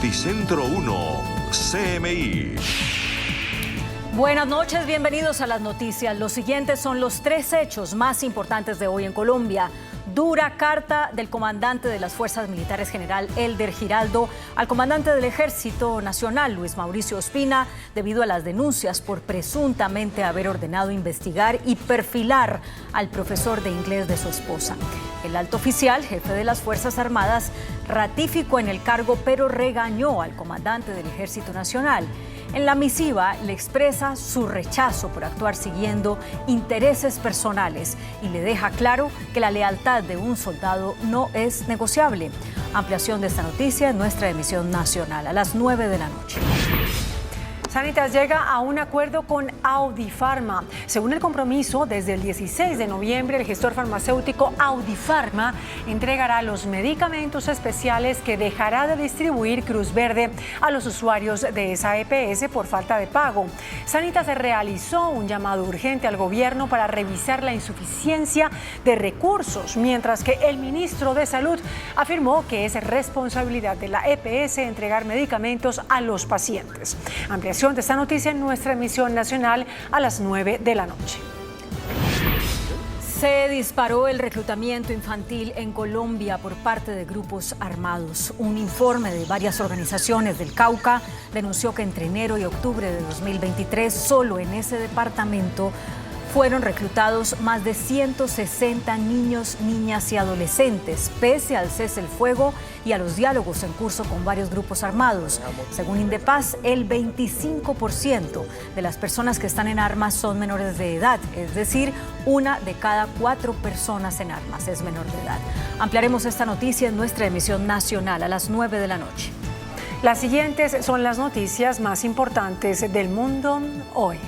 Noticentro 1, CMI. Buenas noches, bienvenidos a las noticias. Los siguientes son los 3 hechos más importantes de hoy en Colombia. Dura carta del comandante de las Fuerzas Militares, general Elder Giraldo, al comandante del Ejército Nacional, Luis Mauricio Ospina, debido a las denuncias por presuntamente haber ordenado investigar y perfilar al profesor de inglés de su esposa. El alto oficial, jefe de las Fuerzas Armadas, ratificó en el cargo, pero regañó al comandante del Ejército Nacional. En la misiva le expresa su rechazo por actuar siguiendo intereses personales y le deja claro que la lealtad de un soldado no es negociable. Ampliación de esta noticia en nuestra emisión nacional a las 9 de la noche. Sanitas llega a un acuerdo con Audifarma. Según el compromiso, desde el 16 de noviembre, el gestor farmacéutico Audifarma entregará los medicamentos especiales que dejará de distribuir Cruz Verde a los usuarios de esa EPS por falta de pago. Sanitas realizó un llamado urgente al gobierno para revisar la insuficiencia de recursos, mientras que el ministro de Salud afirmó que es responsabilidad de la EPS entregar medicamentos a los pacientes. Ampliación de esta noticia en nuestra emisión nacional a las 9 de la noche. Se disparó el reclutamiento infantil en Colombia por parte de grupos armados. Un informe de varias organizaciones del Cauca denunció que entre enero y octubre de 2023, solo en ese departamento, fueron reclutados más de 160 niños, niñas y adolescentes, pese al cese el fuego y a los diálogos en curso con varios grupos armados. Según Indepaz, el 25% de las personas que están en armas son menores de edad, es decir, 1 de cada 4 personas en armas es menor de edad. Ampliaremos esta noticia en nuestra emisión nacional a las 9 de la noche. Las siguientes son las noticias más importantes del mundo hoy.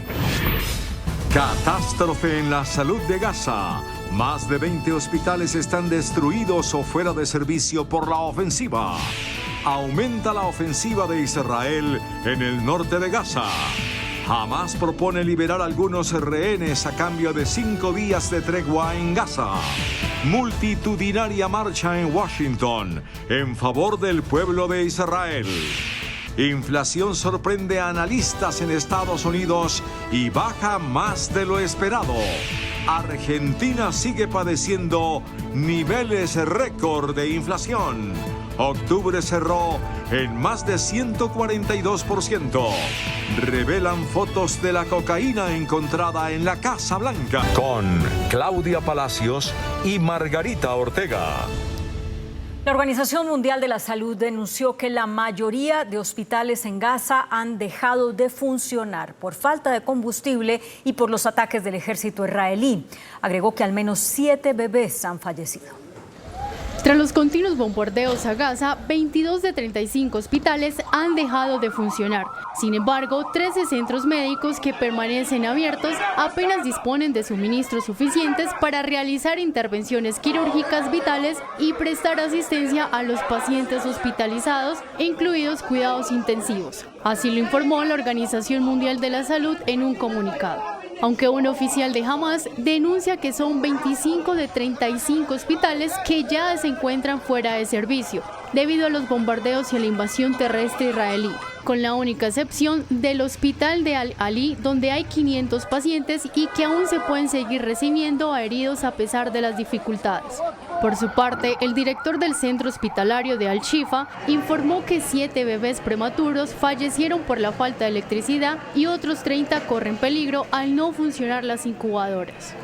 Catástrofe en la salud de Gaza. Más de 20 hospitales están destruidos o fuera de servicio por la ofensiva. Aumenta la ofensiva de Israel en el norte de Gaza. Hamás propone liberar algunos rehenes a cambio de 5 días de tregua en Gaza. Multitudinaria marcha en Washington en favor del pueblo de Israel. Inflación sorprende a analistas en Estados Unidos y baja más de lo esperado. Argentina sigue padeciendo niveles récord de inflación. Octubre cerró en más de 142%. Revelan fotos de la cocaína encontrada en la Casa Blanca. Con Claudia Palacios y Margarita Ortega. La Organización Mundial de la Salud denunció que la mayoría de hospitales en Gaza han dejado de funcionar por falta de combustible y por los ataques del ejército israelí. Agregó que al menos 7 bebés han fallecido. Tras los continuos bombardeos a Gaza, 22 de 35 hospitales han dejado de funcionar. Sin embargo, 13 centros médicos que permanecen abiertos apenas disponen de suministros suficientes para realizar intervenciones quirúrgicas vitales y prestar asistencia a los pacientes hospitalizados, incluidos cuidados intensivos. Así lo informó la Organización Mundial de la Salud en un comunicado. Aunque un oficial de Hamás denuncia que son 25 de 35 hospitales que ya se encuentran fuera de servicio, debido a los bombardeos y a la invasión terrestre israelí, con la única excepción del hospital de Al-Ali, donde hay 500 pacientes y que aún se pueden seguir recibiendo a heridos a pesar de las dificultades. Por su parte, el director del centro hospitalario de Al-Shifa informó que 7 bebés prematuros fallecieron por la falta de electricidad y otros 30 corren peligro al no funcionar las incubadoras.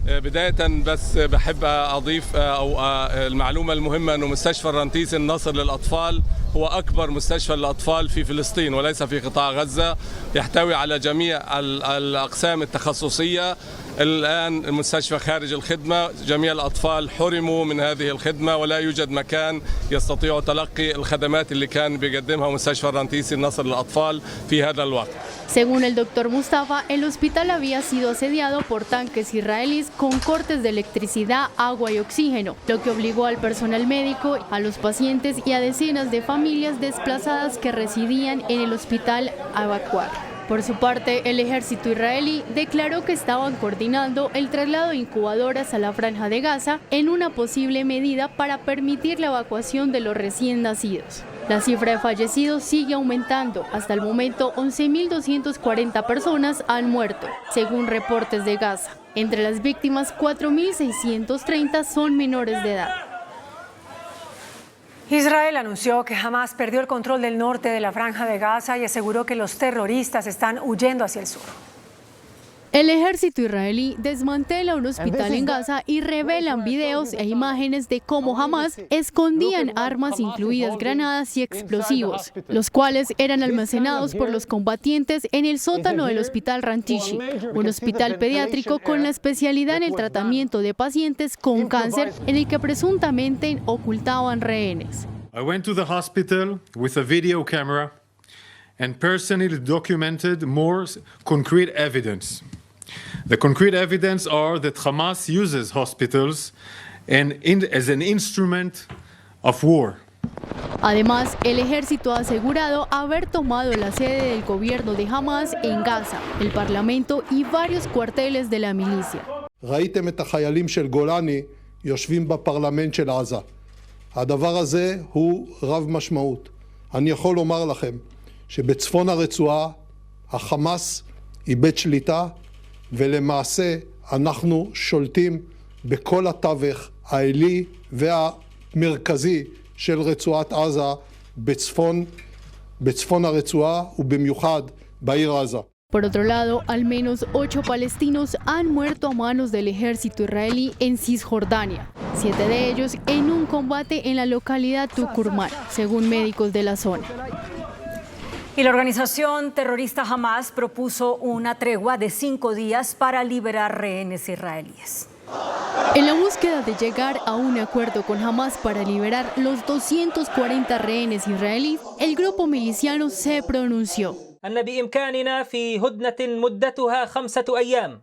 بداية بس بحب أضيف المعلومة المهمة أنه مستشفى الرنتيس النصر للأطفال هو أكبر مستشفى للأطفال في فلسطين وليس في قطاع غزة، يحتوي على جميع الأقسام التخصصية. الآن المستشفى خارج الخدمة، جميع الأطفال حرموا من هذه الخدمة ولا يوجد مكان يستطيع تلقي الخدمات اللي كان بيقدمها مستشفى الرنتيسي النصر للأطفال في هذا الوقت. Según el doctor Mustafa, el hospital había sido asediado por tanques israelíes con cortes de electricidad, agua y oxígeno, lo que obligó al personal médico, a los pacientes y a decenas de familias desplazadas que residían en el hospital a evacuar. Por su parte, el ejército israelí declaró que estaban coordinando el traslado de incubadoras a la Franja de Gaza en una posible medida para permitir la evacuación de los recién nacidos. La cifra de fallecidos sigue aumentando. Hasta el momento, 11.240 personas han muerto, según reportes de Gaza. Entre las víctimas, 4.630 son menores de edad. Israel anunció que Hamás perdió el control del norte de la Franja de Gaza y aseguró que los terroristas están huyendo hacia el sur. El ejército israelí desmantela un hospital en Gaza y revelan videos e imágenes de cómo Hamás escondían armas, incluidas granadas y explosivos, los cuales eran almacenados por los combatientes en el sótano del hospital Rantishi, un hospital pediátrico con la especialidad en el tratamiento de pacientes con cáncer, en el que presuntamente ocultaban rehenes. I went to the hospital with a video camera and personally documented more concrete evidence. The concrete evidence are that Hamas uses hospitals as an instrument of war. Además, el ejército ha asegurado haber tomado la sede del gobierno de Hamás en Gaza, el parlamento y varios cuarteles de la milicia. ראיתם את החיילים של גולני יושבים בפרלמנט של עזה. הדבר הזה הוא רב משמעות. אני יכול לומר לכם שבצפון הרצועה החמאס איבד שליטה ולמעשה אנחנו שולטים בכל התווך העילי והמרכזי של רצועת עזה בצפון הרצועה ובמיוחד בעיר עזה. Por otro lado, al menos 8 palestinos han muerto a manos del ejército israelí en Cisjordania, 7 de ellos en un combate en la localidad Tukurman, según médicos de la zona. Y la organización terrorista Hamás propuso una tregua de 5 días para liberar rehenes israelíes. En la búsqueda de llegar a un acuerdo con Hamás para liberar los 240 rehenes israelíes, el grupo miliciano se pronunció. أن بإمكاننا في هدنة مدتها 5 أيام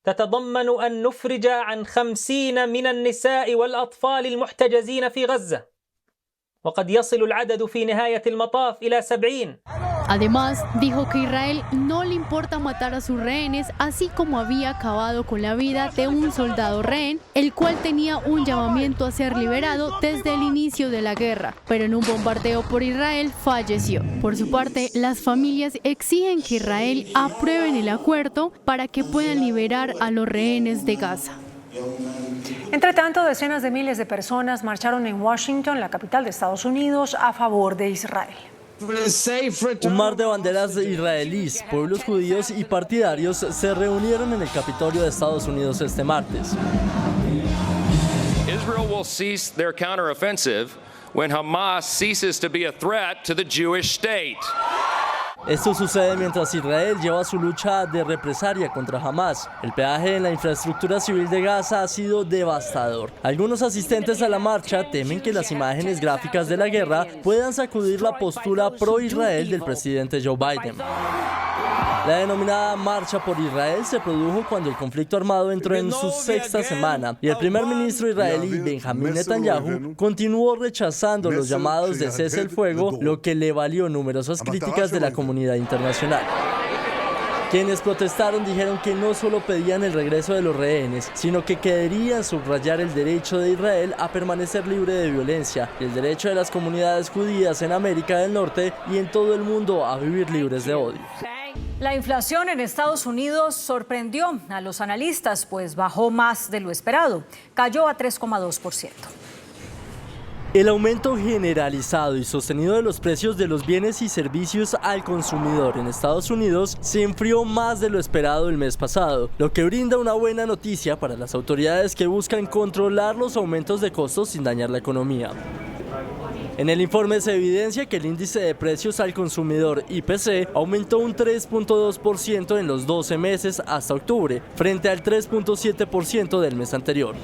تتضمن أن نفرج عن 50 من النساء والأطفال المحتجزين في غزة وقد يصل العدد في نهاية المطاف إلى 70. Además, dijo que Israel no le importa matar a sus rehenes, así como había acabado con la vida de un soldado rehén, el cual tenía un llamamiento a ser liberado desde el inicio de la guerra, pero en un bombardeo por Israel falleció. Por su parte, las familias exigen que Israel apruebe el acuerdo para que puedan liberar a los rehenes de Gaza. Entre tanto, decenas de miles de personas marcharon en Washington, la capital de Estados Unidos, a favor de Israel. Un mar de banderas israelíes, pueblos judíos y partidarios se reunieron en el Capitolio de Estados Unidos este martes. Israel will cease their counteroffensive when Hamas ceases to be a threat to the Jewish state. Esto sucede mientras Israel lleva su lucha de represalia contra Hamás. El peaje en la infraestructura civil de Gaza ha sido devastador. Algunos asistentes a la marcha temen que las imágenes gráficas de la guerra puedan sacudir la postura pro-Israel del presidente Joe Biden. La denominada Marcha por Israel se produjo cuando el conflicto armado entró en su 6ª semana y el primer ministro israelí Benjamin Netanyahu continuó rechazando los llamados de cese el fuego, lo que le valió numerosas críticas de la comunidad internacional. Quienes protestaron dijeron que no solo pedían el regreso de los rehenes, sino que querían subrayar el derecho de Israel a permanecer libre de violencia y el derecho de las comunidades judías en América del Norte y en todo el mundo a vivir libres de odio. La inflación en Estados Unidos sorprendió a los analistas, pues bajó más de lo esperado. Cayó a 3,2%. El aumento generalizado y sostenido de los precios de los bienes y servicios al consumidor en Estados Unidos se enfrió más de lo esperado el mes pasado, lo que brinda una buena noticia para las autoridades que buscan controlar los aumentos de costos sin dañar la economía. En el informe se evidencia que el índice de precios al consumidor IPC aumentó un 3,2% en los 12 meses hasta octubre, frente al 3,7% del mes anterior.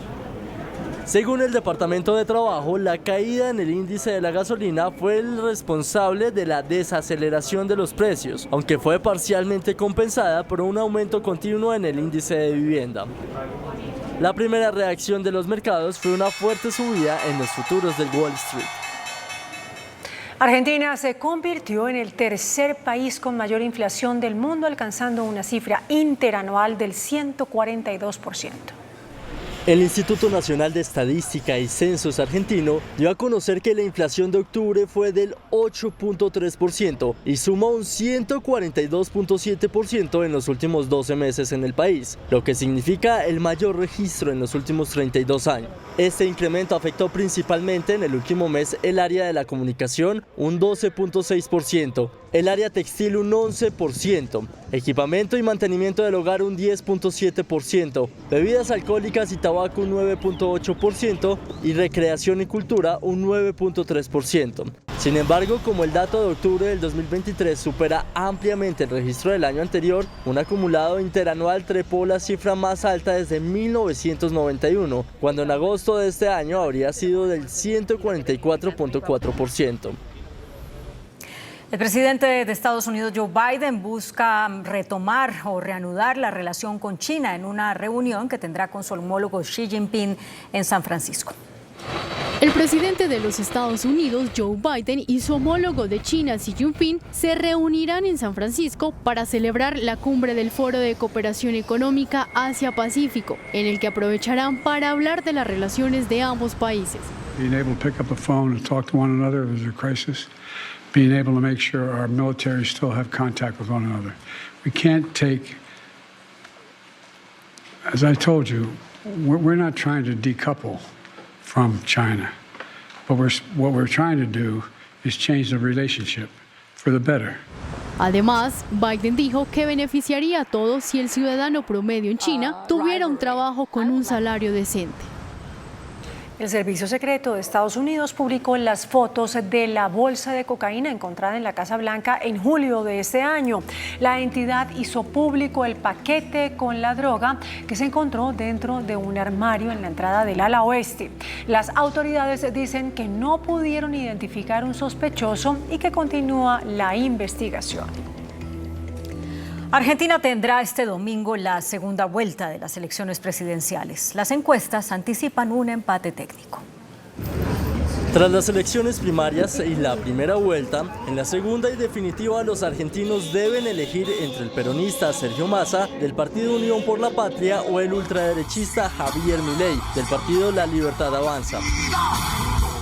Según el Departamento de Trabajo, la caída en el índice de la gasolina fue el responsable de la desaceleración de los precios, aunque fue parcialmente compensada por un aumento continuo en el índice de vivienda. La primera reacción de los mercados fue una fuerte subida en los futuros del Wall Street. Argentina se convirtió en el tercer país con mayor inflación del mundo, alcanzando una cifra interanual del 142%. El Instituto Nacional de Estadística y Censos argentino dio a conocer que la inflación de octubre fue del 8.3% y suma un 142.7% en los últimos 12 meses en el país, lo que significa el mayor registro en los últimos 32 años. Este incremento afectó principalmente en el último mes el área de la comunicación, un 12.6%, el área textil un 11%, equipamiento y mantenimiento del hogar un 10.7%, bebidas alcohólicas y tabaco un 9.8% y recreación y cultura un 9.3%. Sin embargo, como el dato de octubre del 2023 supera ampliamente el registro del año anterior, un acumulado interanual trepó la cifra más alta desde 1991, cuando en agosto de este año habría sido del 144.4%. El presidente de Estados Unidos, Joe Biden, busca retomar o reanudar la relación con China en una reunión que tendrá con su homólogo Xi Jinping en San Francisco. El presidente de los Estados Unidos, Joe Biden, y su homólogo de China, Xi Jinping, se reunirán en San Francisco para celebrar la cumbre del Foro de Cooperación Económica Asia-Pacífico, en el que aprovecharán para hablar de las relaciones de ambos países. Being able to pick up the phone and talk to one another if there's a crisis. Being able to make sure our military still have contact with one another. We can't take, as I told you, we're not trying to decouple from China, but what we're trying to do is change the relationship for the better. Además, Biden dijo que beneficiaría a todos si el ciudadano promedio en China tuviera un trabajo con un salario decente. El Servicio Secreto de Estados Unidos publicó las fotos de la bolsa de cocaína encontrada en la Casa Blanca en julio de este año. La entidad hizo público el paquete con la droga que se encontró dentro de un armario en la entrada del ala oeste. Las autoridades dicen que no pudieron identificar un sospechoso y que continúa la investigación. Argentina tendrá este domingo la segunda vuelta de las elecciones presidenciales. Las encuestas anticipan un empate técnico. Tras las elecciones primarias y la primera vuelta, en la segunda y definitiva los argentinos deben elegir entre el peronista Sergio Massa del partido Unión por la Patria o el ultraderechista Javier Milei del partido La Libertad Avanza.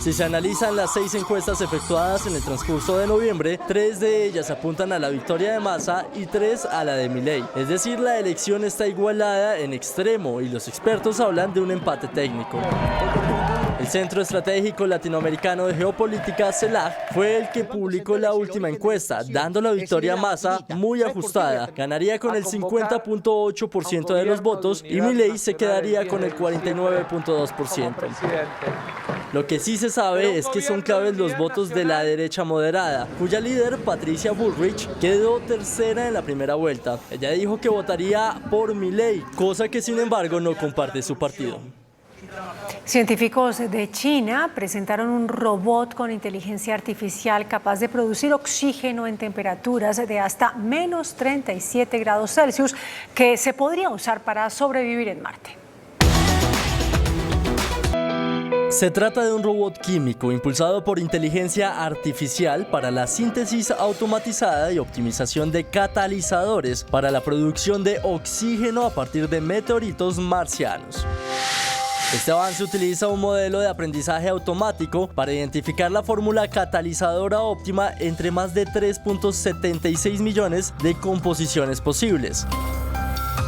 Si se analizan las 6 encuestas efectuadas en el transcurso de noviembre, 3 de ellas apuntan a la victoria de Massa y 3 a la de Milei. Es decir, la elección está igualada en extremo y los expertos hablan de un empate técnico. El Centro Estratégico Latinoamericano de Geopolítica, CELAC, fue el que publicó la última encuesta, dando la victoria a Massa muy ajustada. Ganaría con el 50.8% de los votos y Milei se quedaría con el 49.2%. Lo que sí se sabe es que son claves los votos de la derecha moderada, cuya líder, Patricia Bullrich, quedó tercera en la primera vuelta. Ella dijo que votaría por Milei, cosa que sin embargo no comparte su partido. Científicos de China presentaron un robot con inteligencia artificial capaz de producir oxígeno en temperaturas de hasta menos 37 grados Celsius que se podría usar para sobrevivir en Marte. Se trata de un robot químico impulsado por inteligencia artificial para la síntesis automatizada y optimización de catalizadores para la producción de oxígeno a partir de meteoritos marcianos. Este avance utiliza un modelo de aprendizaje automático para identificar la fórmula catalizadora óptima entre más de 3.76 millones de composiciones posibles.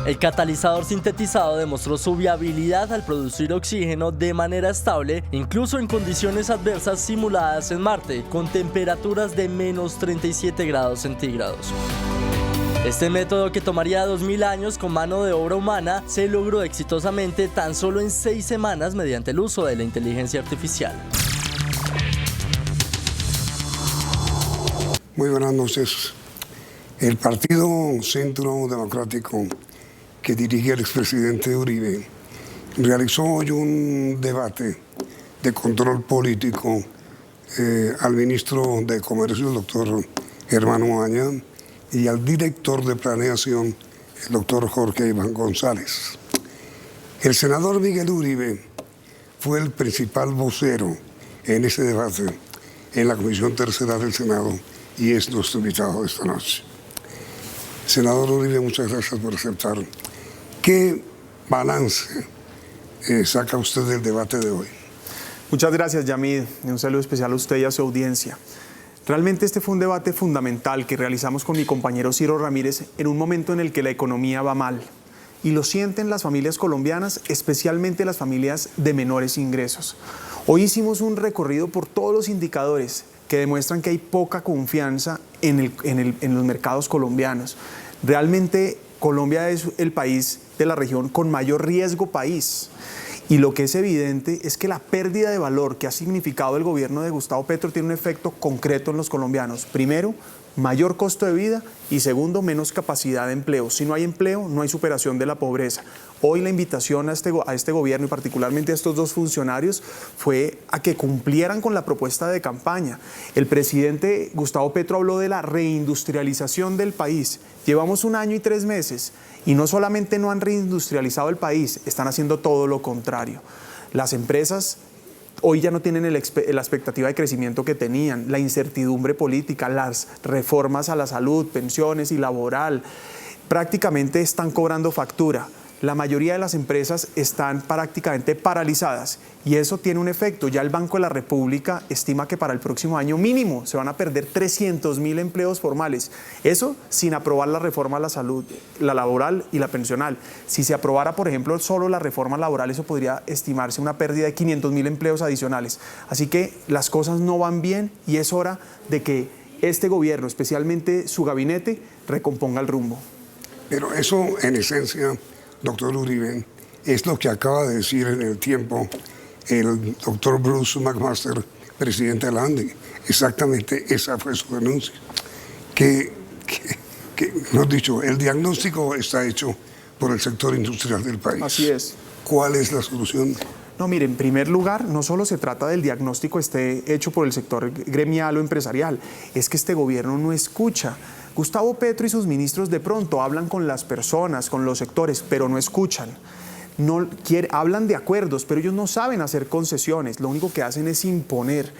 El catalizador sintetizado demostró su viabilidad al producir oxígeno de manera estable, incluso en condiciones adversas simuladas en Marte, con temperaturas de menos 37 grados centígrados. Este método, que tomaría 2000 años con mano de obra humana, se logró exitosamente tan solo en 6 semanas mediante el uso de la inteligencia artificial. Muy buenas noches. El Partido Centro Democrático, que dirige el expresidente Uribe, realizó hoy un debate de control político al ministro de Comercio, el doctor Germán Omaña, y al director de Planeación, el doctor Jorge Iván González. El senador Miguel Uribe fue el principal vocero en ese debate en la Comisión Tercera del Senado y es nuestro invitado de esta noche. Senador Uribe, muchas gracias por aceptar. ¿Qué balance saca usted del debate de hoy? Muchas gracias, Yamid. Un saludo especial a usted y a su audiencia. Realmente este fue un debate fundamental que realizamos con mi compañero Ciro Ramírez en un momento en el que la economía va mal. Y lo sienten las familias colombianas, especialmente las familias de menores ingresos. Hoy hicimos un recorrido por todos los indicadores que demuestran que hay poca confianza en los mercados colombianos. Realmente Colombia es el país de la región con mayor riesgo país. Y lo que es evidente es que la pérdida de valor que ha significado el gobierno de Gustavo Petro tiene un efecto concreto en los colombianos. Primero, mayor costo de vida y segundo, menos capacidad de empleo. Si no hay empleo, no hay superación de la pobreza. Hoy la invitación a este gobierno y particularmente a estos dos funcionarios fue a que cumplieran con la propuesta de campaña. El presidente Gustavo Petro habló de la reindustrialización del país. Llevamos 1 año y 3 meses y no solamente no han reindustrializado el país, están haciendo todo lo contrario. Las empresas hoy ya no tienen la expectativa de crecimiento que tenían, la incertidumbre política, las reformas a la salud, pensiones y laboral, prácticamente están cobrando factura. La mayoría de las empresas están prácticamente paralizadas y eso tiene un efecto. Ya el Banco de la República estima que para el próximo año mínimo se van a perder 300.000 empleos formales. Eso sin aprobar la reforma a la salud, la laboral y la pensional. Si se aprobara, por ejemplo, solo la reforma laboral, eso podría estimarse una pérdida de 500.000 empleos adicionales. Así que las cosas no van bien y es hora de que este gobierno, especialmente su gabinete, recomponga el rumbo. Pero eso, en esencia, doctor Uribe, es lo que acaba de decir en el tiempo el doctor Bruce McMaster, presidente de la ANDE. Exactamente esa fue su denuncia. Que nos dicho, el diagnóstico está hecho por el sector industrial del país. Así es. ¿Cuál es la solución? No, mire, en primer lugar, no solo se trata del diagnóstico esté hecho por el sector gremial o empresarial, es que este gobierno no escucha. Gustavo Petro y sus ministros de pronto hablan con las personas, con los sectores, pero no escuchan. Hablan de acuerdos, pero ellos no saben hacer concesiones, lo único que hacen es imponer.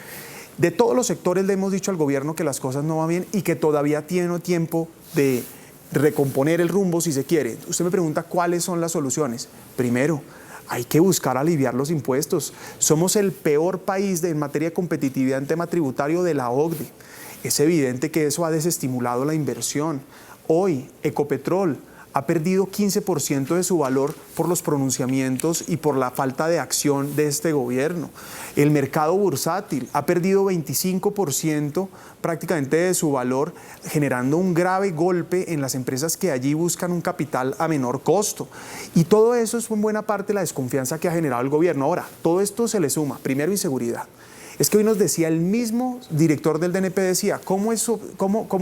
De todos los sectores le hemos dicho al gobierno que las cosas no van bien y que todavía tiene tiempo de recomponer el rumbo si se quiere. Usted me pregunta cuáles son las soluciones. Primero, hay que buscar aliviar los impuestos. Somos el peor país en materia de competitividad en tema tributario de la OCDE. Es evidente que eso ha desestimulado la inversión. Hoy, Ecopetrol ha perdido 15% de su valor por los pronunciamientos y por la falta de acción de este gobierno. El mercado bursátil ha perdido 25% prácticamente de su valor, generando un grave golpe en las empresas que allí buscan un capital a menor costo. Y todo eso es en buena parte la desconfianza que ha generado el gobierno. Ahora, todo esto se le suma, primero, inseguridad. Es que hoy nos decía el mismo director del DNP, decía, ¿cómo es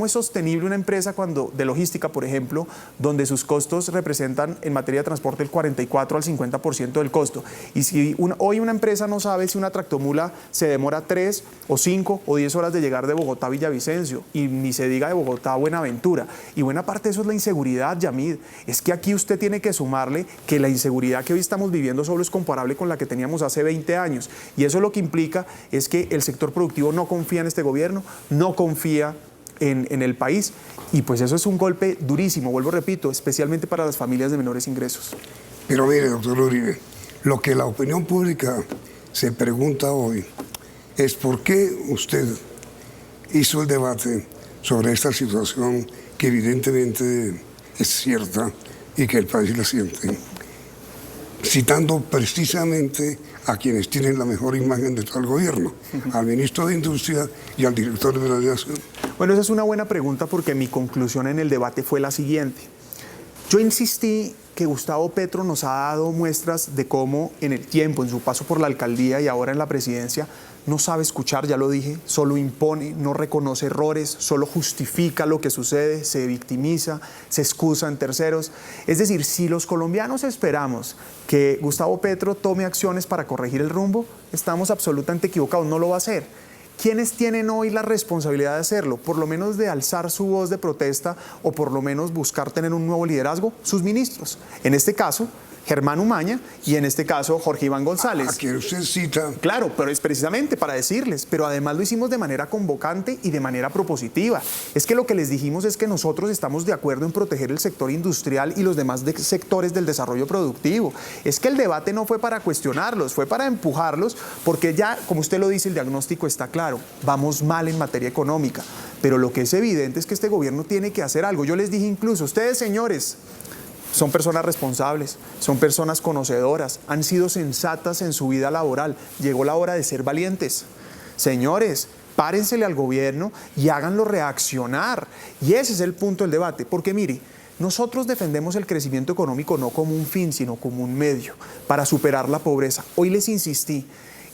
sostenible una empresa de logística, por ejemplo, donde sus costos representan en materia de transporte el 44 al 50% del costo? Y si hoy una empresa no sabe si una tractomula se demora 3 o 5 o 10 horas de llegar de Bogotá a Villavicencio, y ni se diga de Bogotá a Buenaventura. Y buena parte de eso es la inseguridad, Yamid. Es que aquí usted tiene que sumarle que la inseguridad que hoy estamos viviendo solo es comparable con la que teníamos hace 20 años. Y eso lo que implica es que el sector productivo no confía en este gobierno, no confía en el país, y pues eso es un golpe durísimo, vuelvo repito, especialmente para las familias de menores ingresos. Pero mire, doctor Uribe, lo que la opinión pública se pregunta hoy es por qué usted hizo el debate sobre esta situación que evidentemente es cierta y que el país la siente, citando precisamente a quienes tienen la mejor imagen de todo el gobierno, al ministro de Industria y al director de la Nación. Bueno, esa es una buena pregunta porque mi conclusión en el debate fue la siguiente. Yo insistí que Gustavo Petro nos ha dado muestras de cómo en el tiempo, en su paso por la alcaldía y ahora en la presidencia, no sabe escuchar, ya lo dije, solo impone, no reconoce errores, solo justifica lo que sucede, se victimiza, se excusa en terceros. Es decir, si los colombianos esperamos que Gustavo Petro tome acciones para corregir el rumbo, estamos absolutamente equivocados, no lo va a hacer. ¿Quiénes tienen hoy la responsabilidad de hacerlo? Por lo menos de alzar su voz de protesta o por lo menos buscar tener un nuevo liderazgo, sus ministros. En este caso, Germán Umaña y en este caso Jorge Iván González. A quien usted cita. Claro, pero es precisamente para decirles, pero además lo hicimos de manera convocante y de manera propositiva. Es que lo que les dijimos es que nosotros estamos de acuerdo en proteger el sector industrial y los demás sectores del desarrollo productivo. Es que el debate no fue para cuestionarlos, fue para empujarlos, porque ya, como usted lo dice, el diagnóstico está claro, vamos mal en materia económica, pero lo que es evidente es que este gobierno tiene que hacer algo. Yo les dije incluso, ustedes señores, son personas responsables, son personas conocedoras, han sido sensatas en su vida laboral. Llegó la hora de ser valientes. Señores, párensele al gobierno y háganlo reaccionar. Y ese es el punto del debate, porque mire, nosotros defendemos el crecimiento económico no como un fin, sino como un medio para superar la pobreza. Hoy les insistí,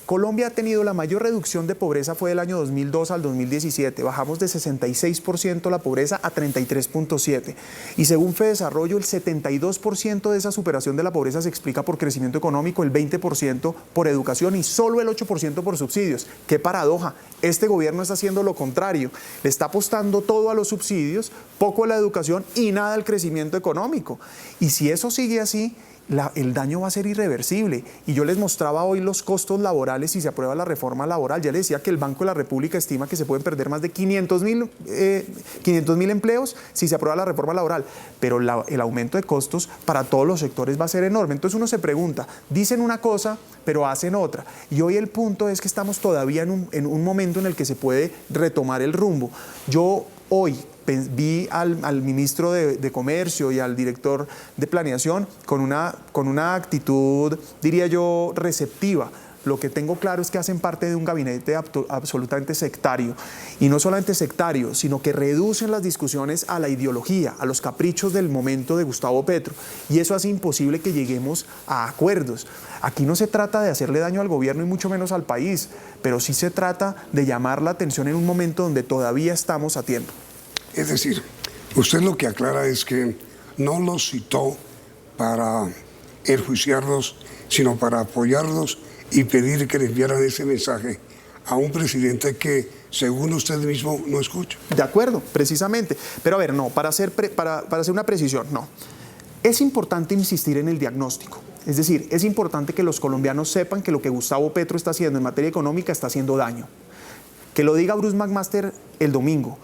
Colombia ha tenido la mayor reducción de pobreza fue del año 2002 al 2017. Bajamos de 66% la pobreza a 33.7%. Y según FEDesarrollo, el 72% de esa superación de la pobreza se explica por crecimiento económico, el 20% por educación y solo el 8% por subsidios. ¡Qué paradoja! Este gobierno está haciendo lo contrario. Le está apostando todo a los subsidios, poco a la educación y nada al crecimiento económico. Y si eso sigue así, el daño va a ser irreversible. Y yo les mostraba hoy los costos laborales si se aprueba la reforma laboral. Ya les decía que el Banco de la República estima que se pueden perder más de 500.000 empleos si se aprueba la reforma laboral. Pero el aumento de costos para todos los sectores va a ser enorme. Entonces uno se pregunta, dicen una cosa, pero hacen otra. Y hoy el punto es que estamos todavía en un momento en el que se puede retomar el rumbo. Yo hoy vi al ministro de Comercio y al director de Planeación con una actitud, diría yo, receptiva. Lo que tengo claro es que hacen parte de un gabinete absolutamente sectario. Y no solamente sectario, sino que reducen las discusiones a la ideología, a los caprichos del momento de Gustavo Petro. Y eso hace imposible que lleguemos a acuerdos. Aquí no se trata de hacerle daño al gobierno y mucho menos al país, pero sí se trata de llamar la atención en un momento donde todavía estamos a tiempo. Es decir, usted lo que aclara es que no los citó para enjuiciarlos, sino para apoyarlos y pedir que le enviaran ese mensaje a un presidente que, según usted mismo, no escucha. De acuerdo, precisamente. Pero a ver, no, para hacer una precisión, no. Es importante insistir en el diagnóstico. Es decir, es importante que los colombianos sepan que lo que Gustavo Petro está haciendo en materia económica está haciendo daño. Que lo diga Bruce McMaster el domingo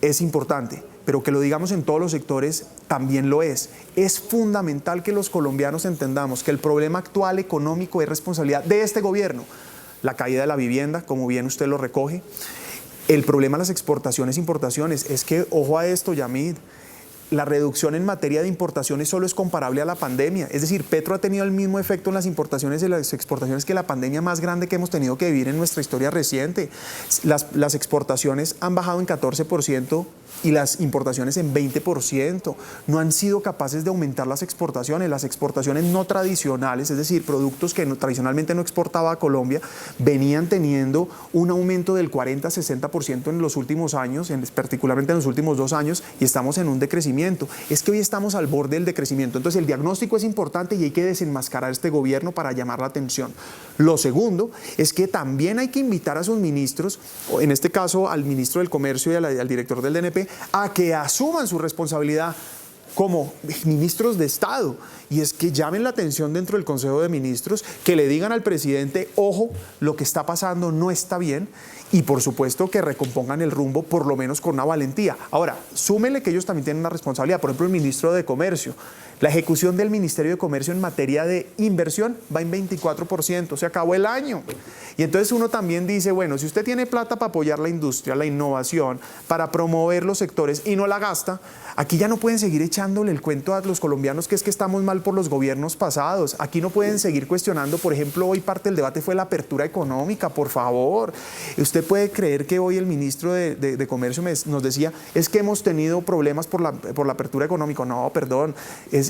es importante, pero que lo digamos en todos los sectores también lo es. Es fundamental que los colombianos entendamos que el problema actual económico es responsabilidad de este gobierno. La caída de la vivienda, como bien usted lo recoge. El problema de las exportaciones e importaciones es que, ojo a esto, Yamid, la reducción en materia de importaciones solo es comparable a la pandemia. Es decir, Petro ha tenido el mismo efecto en las importaciones y las exportaciones que la pandemia más grande que hemos tenido que vivir en nuestra historia reciente. Las exportaciones han bajado en 14% y las importaciones en 20%. No han sido capaces de aumentar las exportaciones no tradicionales, es decir, productos que tradicionalmente no exportaba a Colombia, venían teniendo un aumento del 40-60% en los últimos años, particularmente en los últimos 2 años, y estamos en un decrecimiento. Es que hoy estamos al borde del decrecimiento. Entonces el diagnóstico es importante y hay que desenmascarar este gobierno para llamar la atención. Lo segundo es que también hay que invitar a sus ministros, en este caso al ministro del Comercio y al director del DNP, a que asuman su responsabilidad como ministros de Estado. Y es que llamen la atención dentro del Consejo de Ministros, que le digan al presidente, ojo, lo que está pasando no está bien, y por supuesto que recompongan el rumbo, por lo menos con una valentía. Ahora, súmenle que ellos también tienen una responsabilidad. Por ejemplo, el ministro de Comercio. La ejecución del Ministerio de Comercio en materia de inversión va en 24%, se acabó el año. Y entonces uno también dice, bueno, si usted tiene plata para apoyar la industria, la innovación, para promover los sectores y no la gasta, aquí ya no pueden seguir echándole el cuento a los colombianos que es que estamos mal por los gobiernos pasados. Aquí no pueden seguir cuestionando, por ejemplo, hoy parte del debate fue la apertura económica, por favor. Usted puede creer que hoy el ministro de Comercio nos decía, es que hemos tenido problemas por la apertura económica. No, perdón.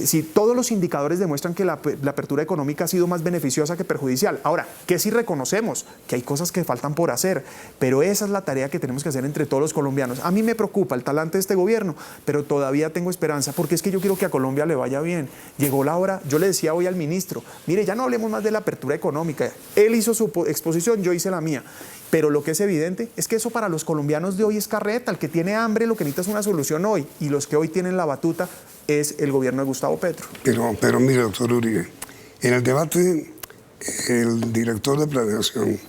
Si todos los indicadores demuestran que la apertura económica ha sido más beneficiosa que perjudicial. Ahora, que sí reconocemos que hay cosas que faltan por hacer, pero esa es la tarea que tenemos que hacer entre todos los colombianos. A mí me preocupa el talante de este gobierno, pero todavía tengo esperanza, porque es que yo quiero que a Colombia le vaya bien. Llegó la hora, yo le decía hoy al ministro, mire, ya no hablemos más de la apertura económica. Él hizo su exposición, yo hice la mía. Pero lo que es evidente es que eso para los colombianos de hoy es carreta. El que tiene hambre lo que necesita es una solución hoy, y los que hoy tienen la batuta es el gobierno de Gustavo Petro. Pero mire, doctor Uribe, en el debate el director de planeación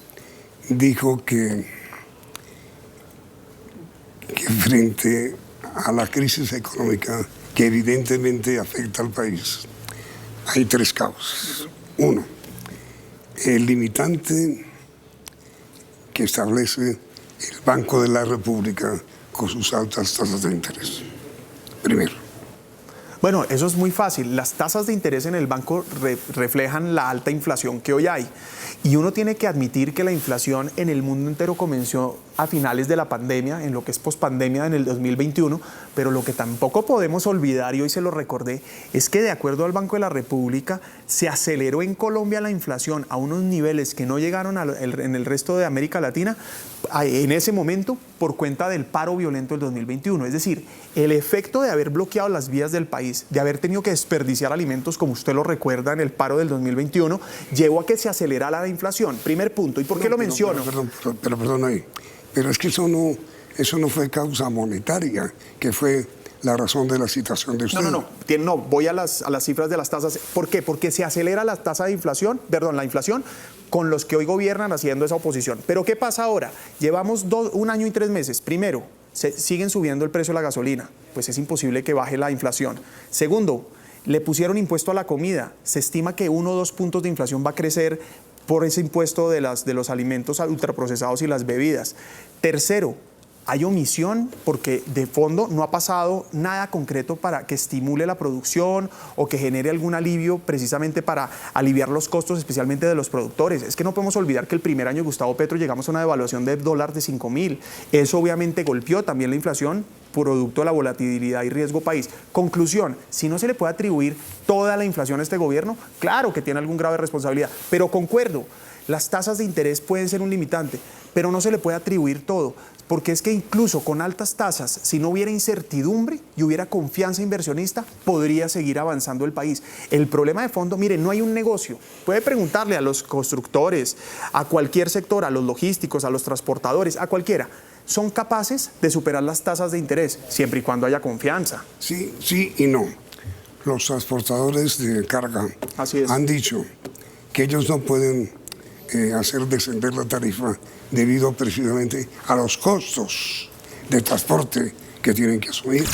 dijo que frente a la crisis económica que evidentemente afecta al país, hay tres causas. Uno, el limitante que establece el Banco de la República con sus altas tasas de interés. Primero. Bueno, eso es muy fácil. Las tasas de interés en el banco reflejan la alta inflación que hoy hay. Y uno tiene que admitir que la inflación en el mundo entero comenzó a finales de la pandemia, en lo que es pospandemia en el 2021, pero lo que tampoco podemos olvidar, y hoy se lo recordé, es que de acuerdo al Banco de la República se aceleró en Colombia la inflación a unos niveles que no llegaron en el resto de América Latina en ese momento por cuenta del paro violento del 2021. Es decir, el efecto de haber bloqueado las vías del país, de haber tenido que desperdiciar alimentos, como usted lo recuerda en el paro del 2021, llevó a que se acelerara la inflación. Primer punto. ¿Y por qué lo menciono? Perdón ahí. Pero es que eso no fue causa monetaria, que fue la razón de la citación de usted. No, voy a las cifras de las tasas. ¿Por qué? Porque se acelera la tasa de inflación, la inflación, con los que hoy gobiernan haciendo esa oposición. Pero ¿qué pasa ahora? Llevamos 1 año y 3 meses. Primero, siguen subiendo el precio de la gasolina. Pues es imposible que baje la inflación. Segundo, le pusieron impuesto a la comida. Se estima que 1 o 2 puntos de inflación va a crecer por ese impuesto de los alimentos ultraprocesados y las bebidas. Tercero, hay omisión porque de fondo no ha pasado nada concreto para que estimule la producción o que genere algún alivio precisamente para aliviar los costos, especialmente de los productores. Es que no podemos olvidar que el primer año de Gustavo Petro llegamos a una devaluación del dólar de 5.000. Eso obviamente golpeó también la inflación, producto de la volatilidad y riesgo país. Conclusión, si no se le puede atribuir toda la inflación a este gobierno, claro que tiene algún grave responsabilidad, pero concuerdo, las tasas de interés pueden ser un limitante, pero no se le puede atribuir todo, porque es que incluso con altas tasas, si no hubiera incertidumbre y hubiera confianza inversionista, podría seguir avanzando el país. El problema de fondo, mire, no hay un negocio. Puede preguntarle a los constructores, a cualquier sector, a los logísticos, a los transportadores, a cualquiera. Son capaces de superar las tasas de interés, siempre y cuando haya confianza. Sí y no. Los transportadores de carga han dicho que ellos no pueden hacer descender la tarifa debido precisamente a los costos de transporte que tienen que asumir.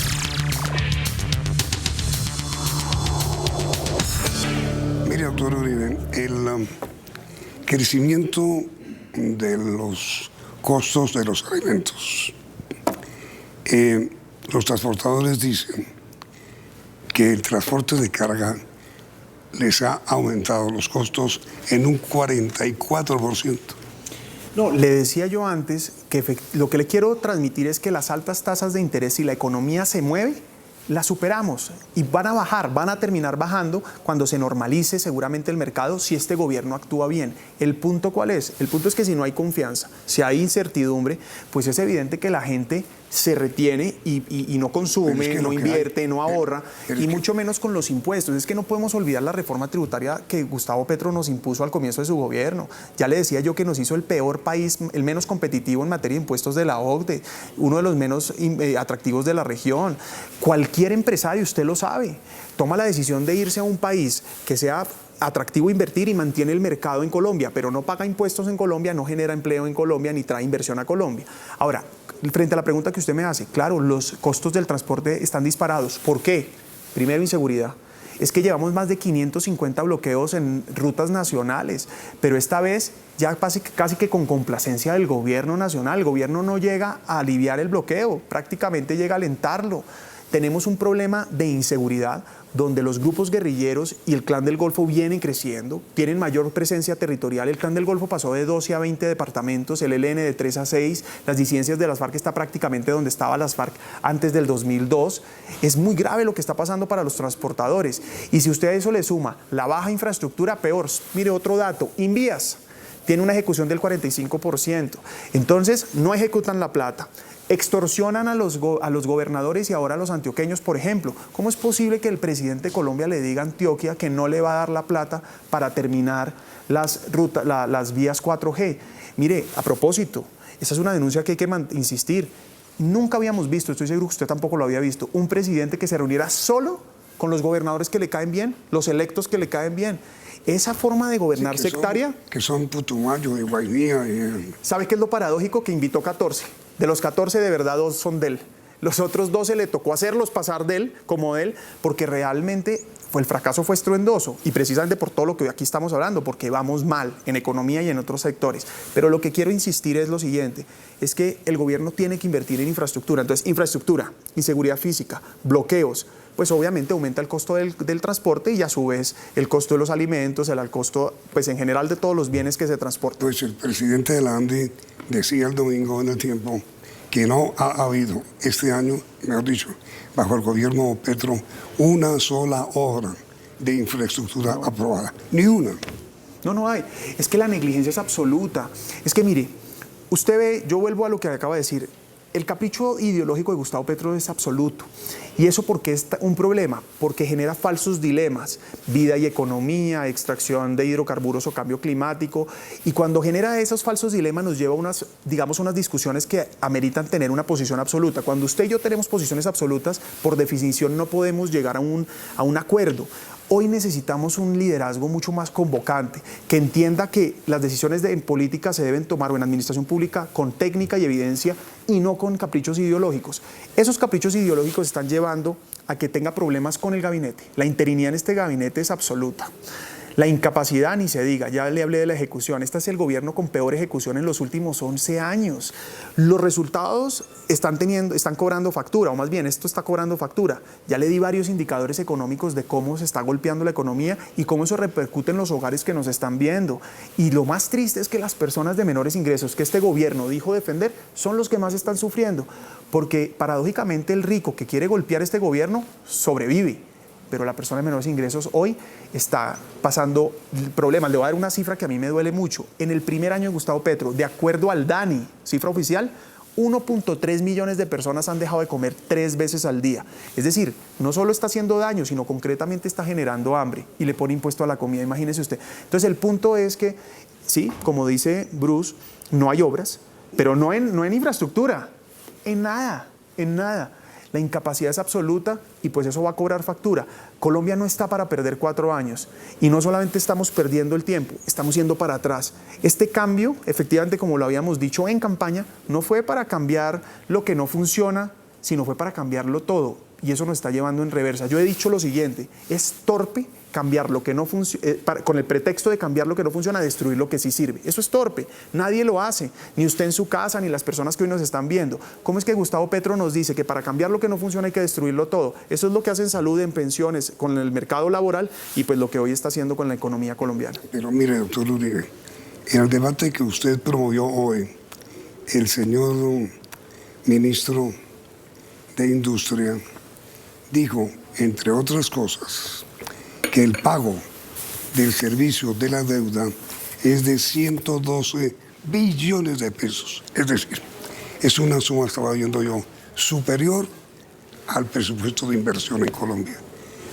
Mire, doctor Uribe, el crecimiento de los costos de los alimentos. Los transportadores dicen que el transporte de carga les ha aumentado los costos en un 44%. No, le decía yo antes que lo que le quiero transmitir es que las altas tasas de interés, si la economía se mueve, las superamos y van a bajar, van a terminar bajando cuando se normalice seguramente el mercado si este gobierno actúa bien. ¿El punto cuál es? El punto es que si no hay confianza, si hay incertidumbre, pues es evidente que la gente se retiene y no consume, no invierte, no ahorra, y mucho menos con los impuestos. Es que no podemos olvidar la reforma tributaria que Gustavo Petro nos impuso al comienzo de su gobierno. Ya le decía yo que nos hizo el peor país, el menos competitivo en materia de impuestos de la OCDE, uno de los menos atractivos de la región. Cualquier empresario, usted lo sabe, toma la decisión de irse a un país que sea atractivo invertir y mantiene el mercado en Colombia, pero no paga impuestos en Colombia, no genera empleo en Colombia, ni trae inversión a Colombia. Ahora, frente a la pregunta que usted me hace, claro, los costos del transporte están disparados. ¿Por qué? Primero, inseguridad. Es que llevamos más de 550 bloqueos en rutas nacionales, pero esta vez ya casi que con complacencia del gobierno nacional. El gobierno no llega a aliviar el bloqueo, prácticamente llega a alentarlo. Tenemos un problema de inseguridad donde los grupos guerrilleros y el Clan del Golfo vienen creciendo, tienen mayor presencia territorial. El Clan del Golfo pasó de 12 a 20 departamentos, el ELN de 3 a 6, las disidencias de las FARC está prácticamente donde estaban las FARC antes del 2002. Es muy grave lo que está pasando para los transportadores. Y si usted a eso le suma la baja infraestructura, peor. Mire otro dato, Invías tiene una ejecución del 45%. Entonces, no ejecutan la plata. Extorsionan a los gobernadores y ahora a los antioqueños, por ejemplo. ¿Cómo es posible que el presidente de Colombia le diga a Antioquia que no le va a dar la plata para terminar las vías 4G? Mire, a propósito, esa es una denuncia que hay que insistir. Nunca habíamos visto, estoy seguro que usted tampoco lo había visto, un presidente que se reuniera solo con los gobernadores que le caen bien, los electos que le caen bien. Esa forma de gobernar sectaria... Que son Putumayo y Guainía. ¿Sabe qué es lo paradójico? Que invitó 14. De los 14, de verdad, 2 son de él. Los otros 12 le tocó hacerlos pasar de él, como de él, porque realmente el fracaso fue estruendoso. Y precisamente por todo lo que aquí estamos hablando, porque vamos mal en economía y en otros sectores. Pero lo que quiero insistir es lo siguiente, es que el gobierno tiene que invertir en infraestructura. Entonces, infraestructura, inseguridad física, bloqueos, pues obviamente aumenta el costo del transporte y a su vez el costo de los alimentos, el costo pues en general de todos los bienes que se transportan. Pues el presidente de la ANDI decía el domingo en El Tiempo que no ha habido este año, mejor dicho, bajo el gobierno Petro, una sola obra de infraestructura aprobada. Ni una. No hay. Es que la negligencia es absoluta. Es que mire, usted ve, yo vuelvo a lo que acaba de decir, el capricho ideológico de Gustavo Petro es absoluto. ¿Y eso por qué es un problema? Porque genera falsos dilemas, vida y economía, extracción de hidrocarburos o cambio climático. Y cuando genera esos falsos dilemas nos lleva a unas discusiones que ameritan tener una posición absoluta. Cuando usted y yo tenemos posiciones absolutas, por definición no podemos llegar a un acuerdo. Hoy necesitamos un liderazgo mucho más convocante, que entienda que las decisiones en política se deben tomar o en administración pública con técnica y evidencia y no con caprichos ideológicos. Esos caprichos ideológicos están llevando a que tenga problemas con el gabinete. La interinidad en este gabinete es absoluta. La incapacidad ni se diga, ya le hablé de la ejecución. Este es el gobierno con peor ejecución en los últimos 11 años. Los resultados están cobrando factura, o más bien esto está cobrando factura. Ya le di varios indicadores económicos de cómo se está golpeando la economía y cómo eso repercute en los hogares que nos están viendo. Y lo más triste es que las personas de menores ingresos que este gobierno dijo defender son los que más están sufriendo. Porque paradójicamente el rico que quiere golpear este gobierno sobrevive. Pero la persona de menores ingresos hoy está pasando problemas. Le voy a dar una cifra que a mí me duele mucho. En el primer año de Gustavo Petro, de acuerdo al DANI, cifra oficial, 1.3 millones de personas han dejado de comer 3 veces al día. Es decir, no solo está haciendo daño, sino concretamente está generando hambre y le pone impuesto a la comida, imagínese usted. Entonces el punto es que, sí, como dice Bruce, no hay obras, pero no en infraestructura, en nada. La incapacidad es absoluta y pues eso va a cobrar factura. Colombia no está para perder 4 años y no solamente estamos perdiendo el tiempo, estamos yendo para atrás. Este cambio, efectivamente, como lo habíamos dicho en campaña, no fue para cambiar lo que no funciona, sino fue para cambiarlo todo y eso nos está llevando en reversa. Yo he dicho lo siguiente, es torpe cambiar lo que no funciona, con el pretexto de cambiar lo que no funciona, destruir lo que sí sirve. Eso es torpe, nadie lo hace, ni usted en su casa, ni las personas que hoy nos están viendo. ¿Cómo es que Gustavo Petro nos dice que para cambiar lo que no funciona hay que destruirlo todo? Eso es lo que hace en salud, en pensiones, con el mercado laboral y pues lo que hoy está haciendo con la economía colombiana. Pero mire, doctor Uribe, en el debate que usted promovió hoy, el señor ministro de Industria dijo, entre otras cosas, que el pago del servicio de la deuda es de 112 billones de pesos. Es decir, es una suma, estaba viendo yo, superior al presupuesto de inversión en Colombia.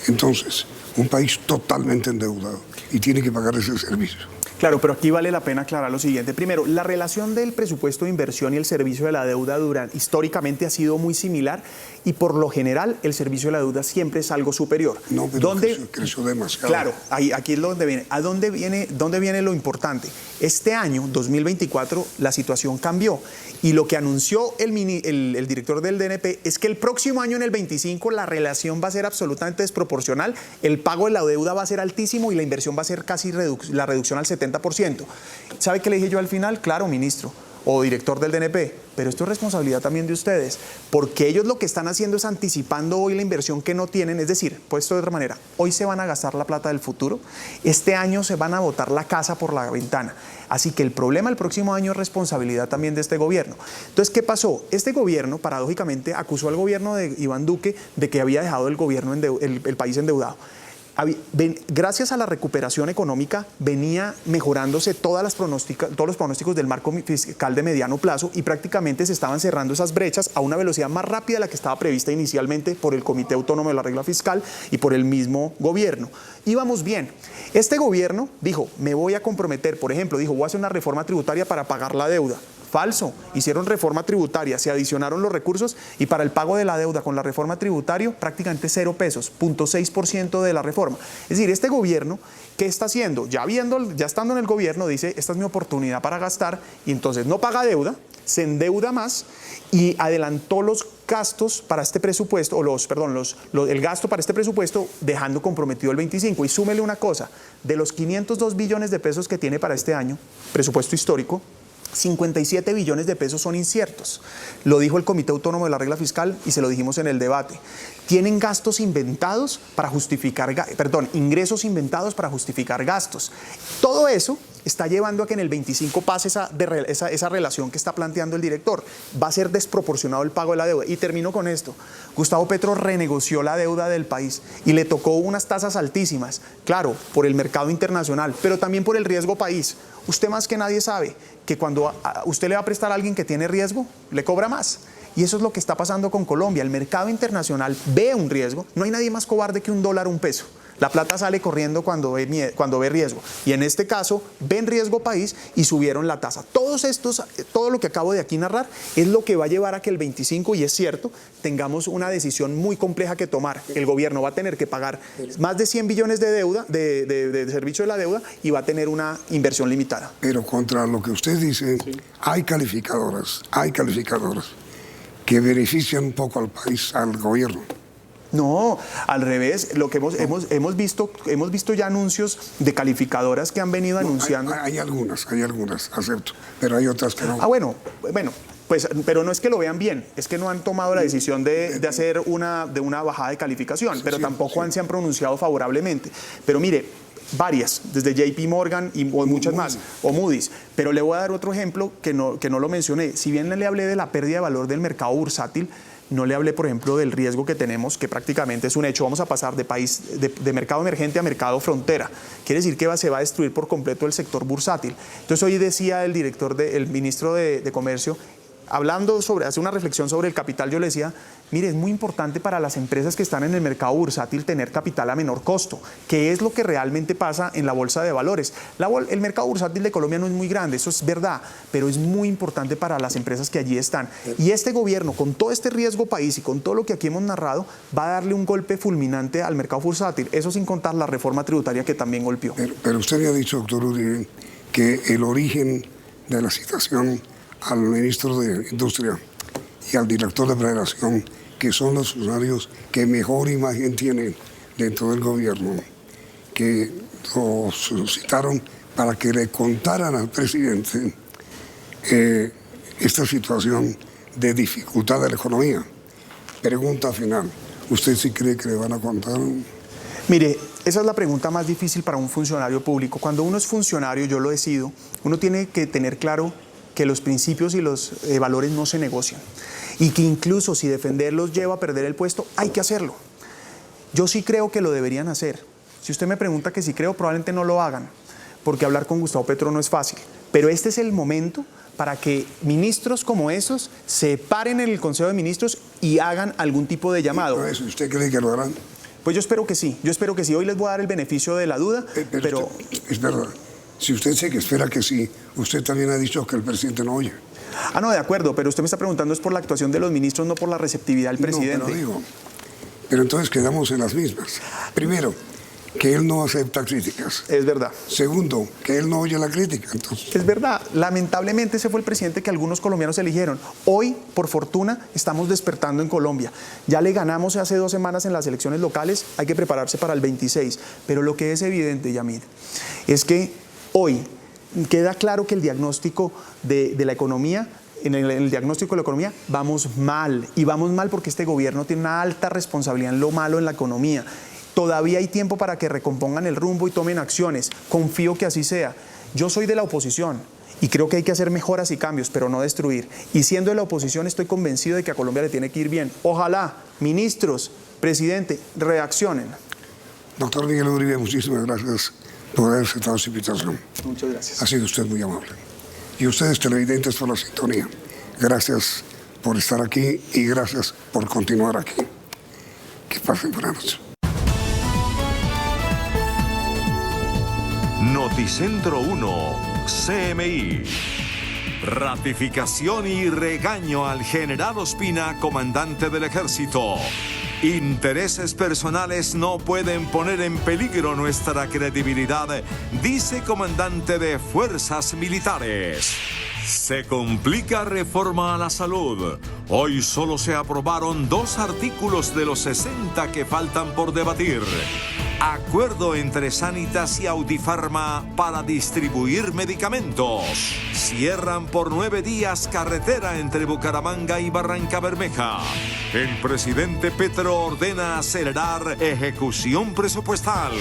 Entonces, un país totalmente endeudado y tiene que pagar ese servicio. Claro, pero aquí vale la pena aclarar lo siguiente. Primero, la relación del presupuesto de inversión y el servicio de la deuda históricamente ha sido muy similar y por lo general el servicio de la deuda siempre es algo superior. No, pero creció demasiado. Claro, aquí es donde viene. ¿Dónde viene lo importante? Este año, 2024, la situación cambió y lo que anunció el director del DNP es que el próximo año, en el 25, la relación va a ser absolutamente desproporcional, el pago de la deuda va a ser altísimo y la inversión va a ser casi la reducción al 70%. ¿Sabe qué le dije yo al final? Claro, ministro o director del DNP, pero esto es responsabilidad también de ustedes, porque ellos lo que están haciendo es anticipando hoy la inversión que no tienen, es decir, puesto de otra manera, hoy se van a gastar la plata del futuro, este año se van a botar la casa por la ventana, así que el problema el próximo año es responsabilidad también de este gobierno. Entonces, ¿qué pasó? Este gobierno, paradójicamente, acusó al gobierno de Iván Duque de que había dejado el país endeudado. gracias a la recuperación económica venía mejorándose todos los pronósticos del marco fiscal de mediano plazo y prácticamente se estaban cerrando esas brechas a una velocidad más rápida de la que estaba prevista inicialmente por el Comité Autónomo de la Regla Fiscal y por el mismo gobierno. Íbamos bien. Este gobierno dijo, me voy a comprometer, por ejemplo, dijo, voy a hacer una reforma tributaria para pagar la deuda. Falso, hicieron reforma tributaria, se adicionaron los recursos y para el pago de la deuda con la reforma tributaria prácticamente 0 pesos, 0.6% de la reforma. Es decir, este gobierno, ¿qué está haciendo? Ya estando en el gobierno, dice, esta es mi oportunidad para gastar y entonces no paga deuda, se endeuda más y adelantó los gastos para este presupuesto, el gasto para este presupuesto, dejando comprometido el 25. Y súmele una cosa, de los 502 billones de pesos que tiene para este año, presupuesto histórico, 57 billones de pesos son inciertos. Lo dijo el Comité Autónomo de la Regla Fiscal y se lo dijimos en el debate. Tienen gastos inventados para justificar, ingresos inventados para justificar gastos. Todo eso está llevando a que en el 25 pase esa relación que está planteando el director. Va a ser desproporcionado el pago de la deuda. Y termino con esto. Gustavo Petro renegoció la deuda del país y le tocó unas tasas altísimas, claro, por el mercado internacional, pero también por el riesgo país. Usted más que nadie sabe que cuando usted le va a prestar a alguien que tiene riesgo, le cobra más. Y eso es lo que está pasando con Colombia. El mercado internacional ve un riesgo. No hay nadie más cobarde que $1 o $1. La plata sale corriendo cuando ve riesgo. Y en este caso, ven riesgo país y subieron la tasa. Todo lo que acabo de aquí narrar es lo que va a llevar a que el 25, y es cierto, tengamos una decisión muy compleja que tomar. El gobierno va a tener que pagar más de 100 billones de deuda, de servicio de la deuda, y va a tener una inversión limitada. Pero contra lo que usted dice, sí, hay calificadoras que benefician un poco al país, al gobierno. No, al revés, lo que hemos visto ya anuncios de calificadoras que han venido anunciando. Hay algunas, acepto, pero hay otras que no. Bueno, pues, pero no es que lo vean bien, es que no han tomado la decisión de hacer una bajada de calificación, pero tampoco se han pronunciado favorablemente. Pero mire, varias, desde JP Morgan o muchas más, o Moody's. Pero le voy a dar otro ejemplo que no lo mencioné. Si bien le hablé de la pérdida de valor del mercado bursátil, no le hablé, por ejemplo, del riesgo que tenemos, que prácticamente es un hecho. Vamos a pasar de mercado emergente a mercado frontera. Quiere decir que se va a destruir por completo el sector bursátil. Entonces hoy decía el ministro de Comercio, hace una reflexión sobre el capital, yo le decía, mire, es muy importante para las empresas que están en el mercado bursátil tener capital a menor costo, que es lo que realmente pasa en la bolsa de valores. El mercado bursátil de Colombia no es muy grande, eso es verdad, pero es muy importante para las empresas que allí están. Y este gobierno, con todo este riesgo país y con todo lo que aquí hemos narrado, va a darle un golpe fulminante al mercado bursátil, eso sin contar la reforma tributaria que también golpeó. Pero usted me ha dicho, doctor Uribe, que el origen de la situación al ministro de Industria y al director de Federación, que son los funcionarios que mejor imagen tienen dentro del gobierno, que lo solicitaron para que le contaran al presidente esta situación de dificultad de la economía. Pregunta final, ¿usted sí cree que le van a contar? Mire, esa es la pregunta más difícil para un funcionario público. Cuando uno es funcionario, yo lo decido, uno tiene que tener claro que los principios y los valores no se negocian y que incluso si defenderlos lleva a perder el puesto, hay que hacerlo. Yo sí creo que lo deberían hacer. Si usted me pregunta que si creo, probablemente no lo hagan, porque hablar con Gustavo Petro no es fácil. Pero este es el momento para que ministros como esos se paren en el Consejo de Ministros y hagan algún tipo de llamado. ¿Usted cree que lo harán? Pues yo espero que sí. Hoy les voy a dar el beneficio de la duda, pero es verdad. Si usted sé que espera que sí, usted también ha dicho que el presidente no oye. No, de acuerdo, pero usted me está preguntando es por la actuación de los ministros, no por la receptividad del presidente. Pero entonces quedamos en las mismas. Primero, que él no acepta críticas. Es verdad. Segundo, que él no oye la crítica. Entonces. Es verdad. Lamentablemente ese fue el presidente que algunos colombianos eligieron. Hoy, por fortuna, estamos despertando en Colombia. Ya le ganamos hace 2 semanas en las elecciones locales, hay que prepararse para el 26. Pero lo que es evidente, Yamid, es que hoy queda claro que el diagnóstico de la economía, en el diagnóstico de la economía, vamos mal. Y vamos mal porque este gobierno tiene una alta responsabilidad en lo malo en la economía. Todavía hay tiempo para que recompongan el rumbo y tomen acciones. Confío que así sea. Yo soy de la oposición y creo que hay que hacer mejoras y cambios, pero no destruir. Y siendo de la oposición estoy convencido de que a Colombia le tiene que ir bien. Ojalá, ministros, presidente, reaccionen. Doctor Miguel Uribe, muchísimas gracias por haber aceptado su invitación. Muchas gracias. Ha sido usted muy amable. Y ustedes, televidentes, por la sintonía. Gracias por estar aquí y gracias por continuar aquí. Que pasen buena noche. Noticentro 1, CMI. Ratificación y regaño al general Ospina, comandante del ejército. Intereses personales no pueden poner en peligro nuestra credibilidad, dice comandante de Fuerzas Militares. Se complica reforma a la salud. Hoy solo se aprobaron 2 artículos de los 60 que faltan por debatir. Acuerdo entre Sanitas y Audifarma para distribuir medicamentos. Cierran por 9 días carretera entre Bucaramanga y Barrancabermeja. El presidente Petro ordena acelerar ejecución presupuestal.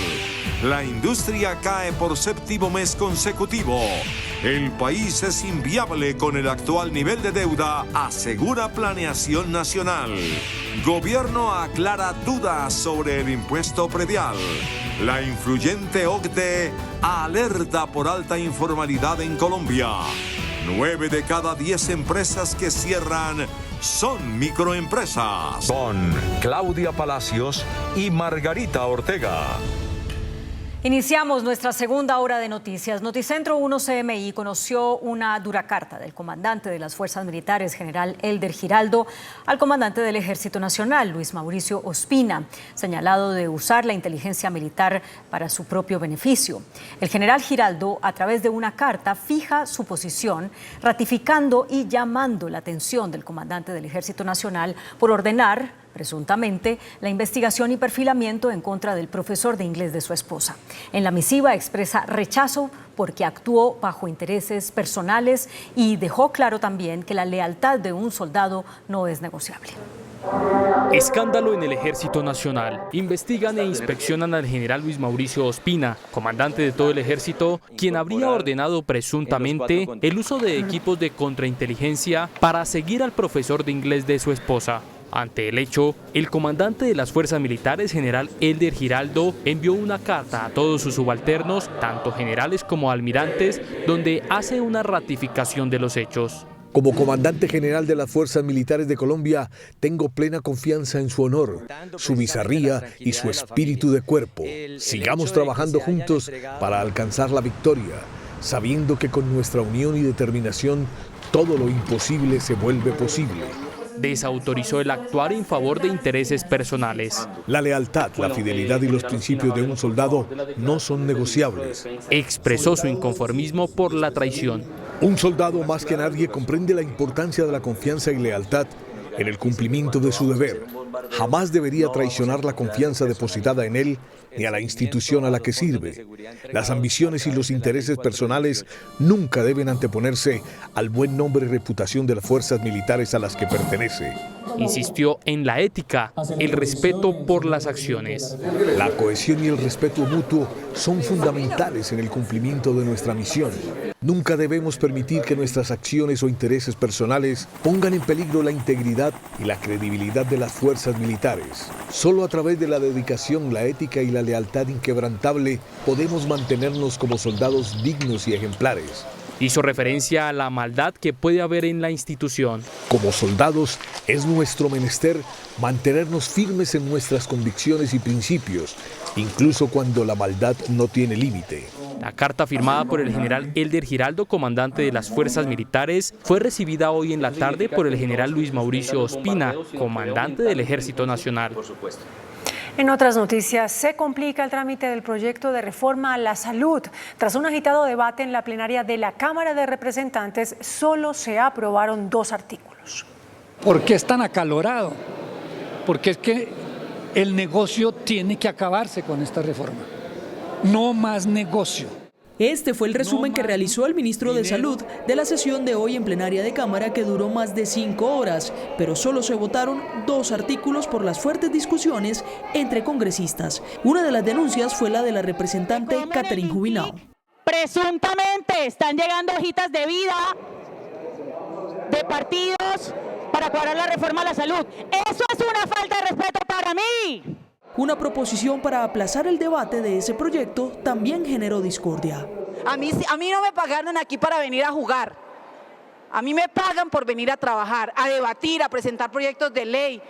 La industria cae por 7º mes consecutivo. El país es inviable con el actual nivel de deuda, asegura Planeación Nacional. Gobierno aclara dudas sobre el impuesto predial. La influyente OCDE alerta por alta informalidad en Colombia. 9 de cada 10 empresas que cierran son microempresas. Con Claudia Palacios y Margarita Ortega. Iniciamos nuestra segunda hora de noticias. Noticentro 1 CMI conoció una dura carta del comandante de las Fuerzas Militares, general Elder Giraldo, al comandante del Ejército Nacional, Luis Mauricio Ospina, señalado de usar la inteligencia militar para su propio beneficio. El general Giraldo, a través de una carta, fija su posición, ratificando y llamando la atención del comandante del Ejército Nacional por ordenar presuntamente, la investigación y perfilamiento en contra del profesor de inglés de su esposa. En la misiva expresa rechazo porque actuó bajo intereses personales y dejó claro también que la lealtad de un soldado no es negociable. Escándalo en el Ejército Nacional. Investigan e inspeccionan al general Luis Mauricio Ospina, comandante de todo el ejército, quien habría ordenado presuntamente el uso de equipos de contrainteligencia para seguir al profesor de inglés de su esposa. Ante el hecho, el comandante de las Fuerzas Militares, general Elder Giraldo, envió una carta a todos sus subalternos, tanto generales como almirantes, donde hace una ratificación de los hechos. Como comandante general de las Fuerzas Militares de Colombia, tengo plena confianza en su honor, su bizarría y su espíritu de cuerpo. Sigamos trabajando juntos para alcanzar la victoria, sabiendo que con nuestra unión y determinación, todo lo imposible se vuelve posible. Desautorizó el actuar en favor de intereses personales. La lealtad, la fidelidad y los principios de un soldado no son negociables. Expresó su inconformismo por la traición. Un soldado más que nadie comprende la importancia de la confianza y lealtad en el cumplimiento de su deber. Jamás debería traicionar la confianza depositada en él ni a la institución a la que sirve. Las ambiciones y los intereses personales nunca deben anteponerse al buen nombre y reputación de las fuerzas militares a las que pertenece. Insistió en la ética, el respeto por las acciones. La cohesión y el respeto mutuo son fundamentales en el cumplimiento de nuestra misión. Nunca debemos permitir que nuestras acciones o intereses personales pongan en peligro la integridad y la credibilidad de las fuerzas militares. Solo a través de la dedicación, la ética y la lealtad inquebrantable podemos mantenernos como soldados dignos y ejemplares. Hizo referencia a la maldad que puede haber en la institución. Como soldados, es nuestro menester mantenernos firmes en nuestras convicciones y principios, incluso cuando la maldad no tiene límite. La carta firmada por el general Elder Giraldo, comandante de las Fuerzas Militares, fue recibida hoy en la tarde por el general Luis Mauricio Ospina, comandante del Ejército Nacional. En otras noticias, se complica el trámite del proyecto de reforma a la salud. Tras un agitado debate en la plenaria de la Cámara de Representantes, solo se aprobaron 2 artículos. ¿Por qué es tan acalorado? Porque es que el negocio tiene que acabarse con esta reforma. No más negocio. Este fue el resumen que realizó el ministro de Salud de la sesión de hoy en plenaria de Cámara, que duró más de 5 horas, pero solo se votaron 2 artículos por las fuertes discusiones entre congresistas. Una de las denuncias fue la de la representante Catherine Jubinao. Presuntamente están llegando hojitas de vida de partidos para cuadrar la reforma a la salud. Eso es una falta de respeto para mí. Una proposición para aplazar el debate de ese proyecto también generó discordia. A mí no me pagaron aquí para venir a jugar. A mí me pagan por venir a trabajar, a debatir, a presentar proyectos de ley.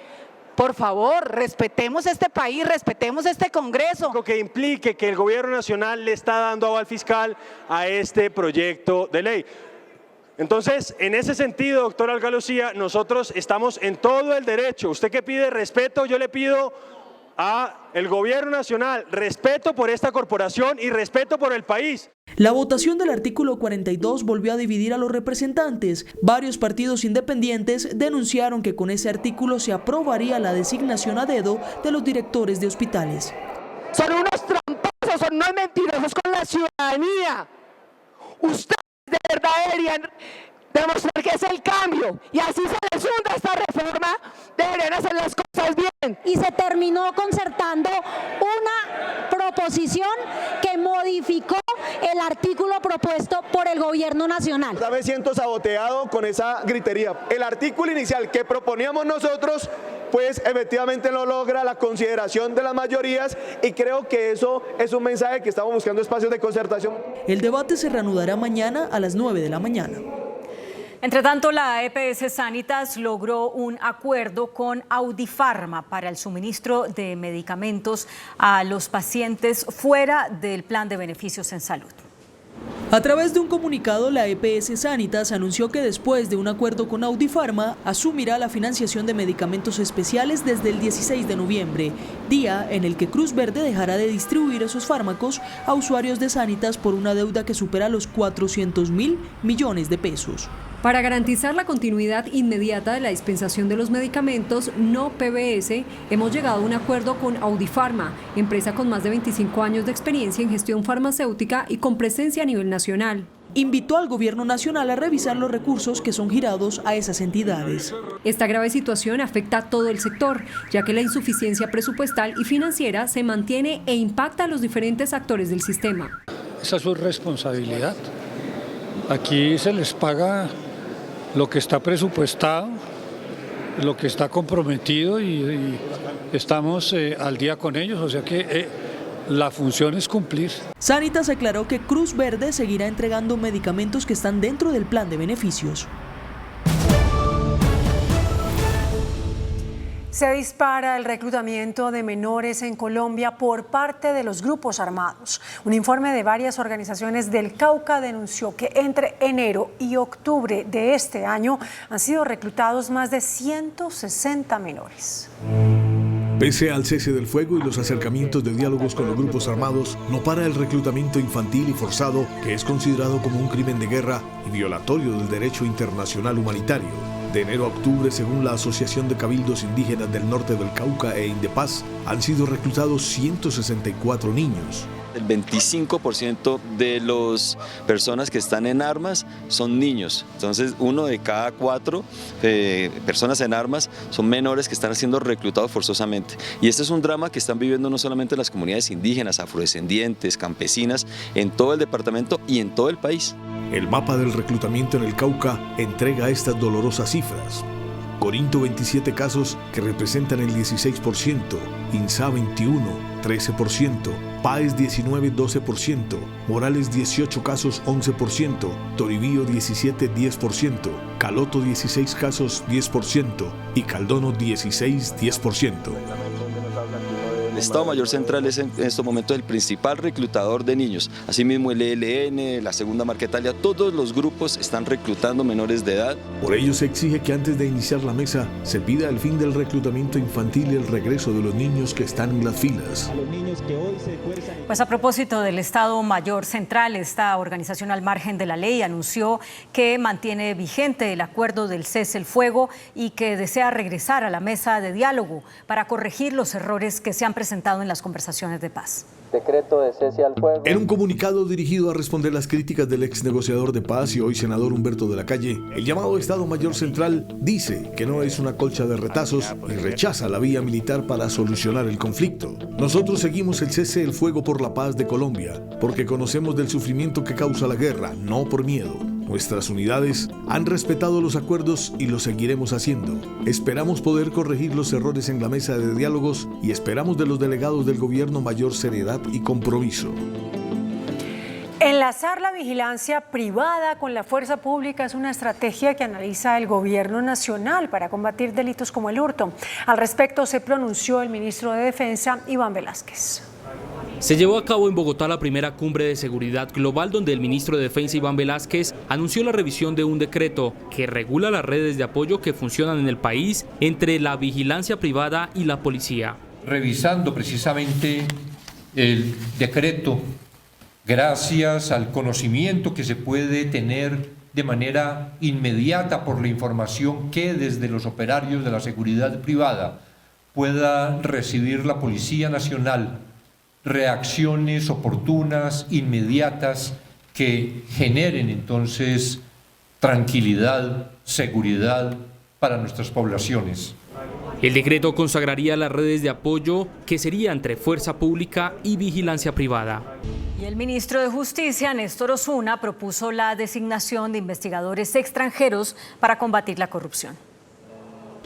Por favor, respetemos este país, respetemos este Congreso. Que implique que el Gobierno Nacional le está dando aval fiscal a este proyecto de ley. Entonces, en ese sentido, doctora Olga Lucía, nosotros estamos en todo el derecho. Usted que pide respeto, yo le pido al Gobierno Nacional respeto por esta corporación y respeto por el país. La votación del artículo 42 volvió a dividir a los representantes. Varios partidos independientes denunciaron que con ese artículo se aprobaría la designación a dedo de los directores de hospitales. Son unos tramposos, son unos mentirosos con la ciudadanía. Ustedes de verdad deberían demostrar que es el cambio y así se les hunda esta reforma, deberían hacer las cosas bien. Y se terminó concertando una proposición que modificó el artículo propuesto por el Gobierno Nacional. Me siento saboteado con esa gritería. El artículo inicial que proponíamos nosotros, pues efectivamente no logra la consideración de las mayorías y creo que eso es un mensaje que estamos buscando espacios de concertación. El debate se reanudará mañana a las 9 de la mañana. Entre tanto, la EPS Sanitas logró un acuerdo con Audifarma para el suministro de medicamentos a los pacientes fuera del plan de beneficios en salud. A través de un comunicado, la EPS Sanitas anunció que después de un acuerdo con Audifarma, asumirá la financiación de medicamentos especiales desde el 16 de noviembre, día en el que Cruz Verde dejará de distribuir esos fármacos a usuarios de Sanitas por una deuda que supera los 400.000 millones de pesos. Para garantizar la continuidad inmediata de la dispensación de los medicamentos no PBS, hemos llegado a un acuerdo con Audifarma, empresa con más de 25 años de experiencia en gestión farmacéutica y con presencia a nivel nacional. Invitó al Gobierno Nacional a revisar los recursos que son girados a esas entidades. Esta grave situación afecta a todo el sector, ya que la insuficiencia presupuestal y financiera se mantiene e impacta a los diferentes actores del sistema. Esa es su responsabilidad. Aquí se les paga lo que está presupuestado, lo que está comprometido y estamos al día con ellos, o sea que la función es cumplir. Sanitas aclaró que Cruz Verde seguirá entregando medicamentos que están dentro del plan de beneficios. Se dispara el reclutamiento de menores en Colombia por parte de los grupos armados. Un informe de varias organizaciones del Cauca denunció que entre enero y octubre de este año han sido reclutados más de 160 menores. Pese al cese del fuego y los acercamientos de diálogos con los grupos armados, no para el reclutamiento infantil y forzado, que es considerado como un crimen de guerra y violatorio del derecho internacional humanitario. De enero a octubre, según la Asociación de Cabildos Indígenas del Norte del Cauca e Indepaz, han sido reclutados 164 niños. El 25% de las personas que están en armas son niños. Entonces, 1 de cada 4 personas en armas son menores que están siendo reclutados forzosamente. Y este es un drama que están viviendo no solamente las comunidades indígenas, afrodescendientes, campesinas, en todo el departamento y en todo el país. El mapa del reclutamiento en el Cauca entrega estas dolorosas cifras. Corinto 27 casos que representan el 16%, INSA 21, 13%, PAES 19, 12%, Morales 18 casos, 11%, Toribío 17, 10%, Caloto 16 casos, 10% y Caldono 16, 10%. El Estado Mayor Central es en estos momentos el principal reclutador de niños. Asimismo el ELN, la Segunda Marquetalia, todos los grupos están reclutando menores de edad. Por ello se exige que antes de iniciar la mesa se pida el fin del reclutamiento infantil y el regreso de los niños que están en las filas. Pues a propósito del Estado Mayor Central, esta organización al margen de la ley anunció que mantiene vigente el acuerdo del cese el fuego y que desea regresar a la mesa de diálogo para corregir los errores que se han presentado en las conversaciones de paz. Decreto de cese al fuego. En un comunicado dirigido a responder las críticas del ex negociador de paz y hoy senador Humberto de la Calle, el llamado Estado Mayor Central dice que no es una colcha de retazos y rechaza la vía militar para solucionar el conflicto. Nosotros seguimos el cese del fuego por la paz de Colombia, porque conocemos del sufrimiento que causa la guerra, no por miedo. Nuestras unidades han respetado los acuerdos y lo seguiremos haciendo. Esperamos poder corregir los errores en la mesa de diálogos y esperamos de los delegados del gobierno mayor seriedad y compromiso. Enlazar la vigilancia privada con la fuerza pública es una estrategia que analiza el gobierno nacional para combatir delitos como el hurto. Al respecto se pronunció el ministro de Defensa, Iván Velásquez. Se llevó a cabo en Bogotá la primera cumbre de seguridad global donde el ministro de Defensa, Iván Velásquez, anunció la revisión de un decreto que regula las redes de apoyo que funcionan en el país entre la vigilancia privada y la policía. Revisando precisamente el decreto, gracias al conocimiento que se puede tener de manera inmediata por la información que desde los operarios de la seguridad privada pueda recibir la Policía Nacional, reacciones oportunas, inmediatas, que generen entonces tranquilidad, seguridad para nuestras poblaciones. El decreto consagraría las redes de apoyo que sería entre fuerza pública y vigilancia privada. Y el ministro de Justicia, Néstor Osuna, propuso la designación de investigadores extranjeros para combatir la corrupción.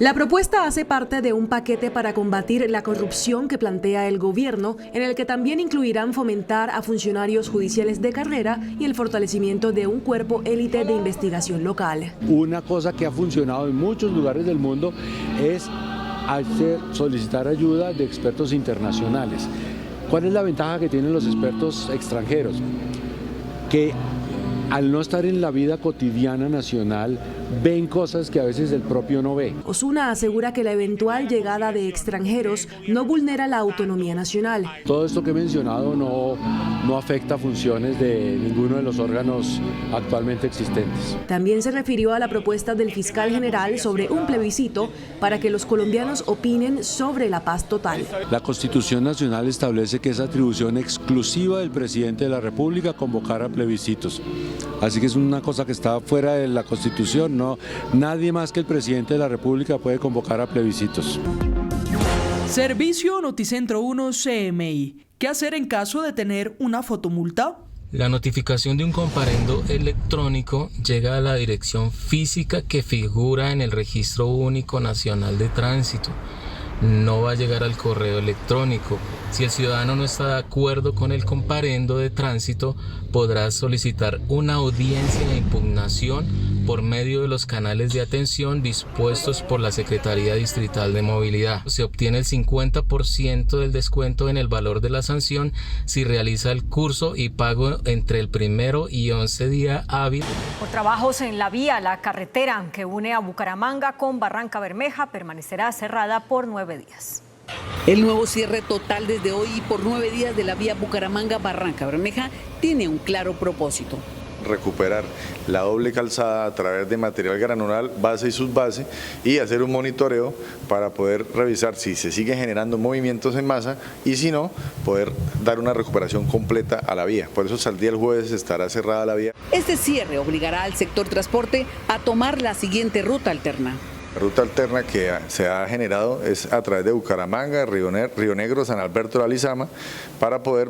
La propuesta hace parte de un paquete para combatir la corrupción que plantea el gobierno, en el que también incluirán fomentar a funcionarios judiciales de carrera y el fortalecimiento de un cuerpo élite de investigación local. Una cosa que ha funcionado en muchos lugares del mundo es solicitar ayuda de expertos internacionales. ¿Cuál es la ventaja que tienen los expertos extranjeros? Que al no estar en la vida cotidiana nacional, ven cosas que a veces el propio no ve. Osuna asegura que la eventual llegada de extranjeros no vulnera la autonomía nacional. Todo esto que he mencionado no afecta funciones de ninguno de los órganos actualmente existentes. También se refirió a la propuesta del fiscal general sobre un plebiscito para que los colombianos opinen sobre la paz total. La Constitución Nacional establece que es atribución exclusiva del presidente de la República convocar a plebiscitos. Así que es una cosa que está fuera de la Constitución, no, nadie más que el presidente de la República puede convocar a plebiscitos. Servicio Noticentro 1 CMI. ¿Qué hacer en caso de tener una fotomulta? La notificación de un comparendo electrónico llega a la dirección física que figura en el Registro Único Nacional de Tránsito. No va a llegar al correo electrónico. Si el ciudadano no está de acuerdo con el comparendo de tránsito, podrá solicitar una audiencia de impugnación por medio de los canales de atención dispuestos por la Secretaría Distrital de Movilidad. Se obtiene el 50% del descuento en el valor de la sanción si realiza el curso y pago entre el 1 y 11 día hábil. Por trabajos en la vía, la carretera que une a Bucaramanga con Barranca Bermeja permanecerá cerrada por 9 días. El nuevo cierre total desde hoy y por 9 días de la vía Bucaramanga-Barranca Bermeja tiene un claro propósito. Recuperar la doble calzada a través de material granular, base y subbase, y hacer un monitoreo para poder revisar si se siguen generando movimientos en masa y si no, poder dar una recuperación completa a la vía. Por eso hasta el día del jueves estará cerrada la vía. Este cierre obligará al sector transporte a tomar la siguiente ruta alterna. La ruta alterna que se ha generado es a través de Bucaramanga, Río Negro, San Alberto de la Lizama, para poder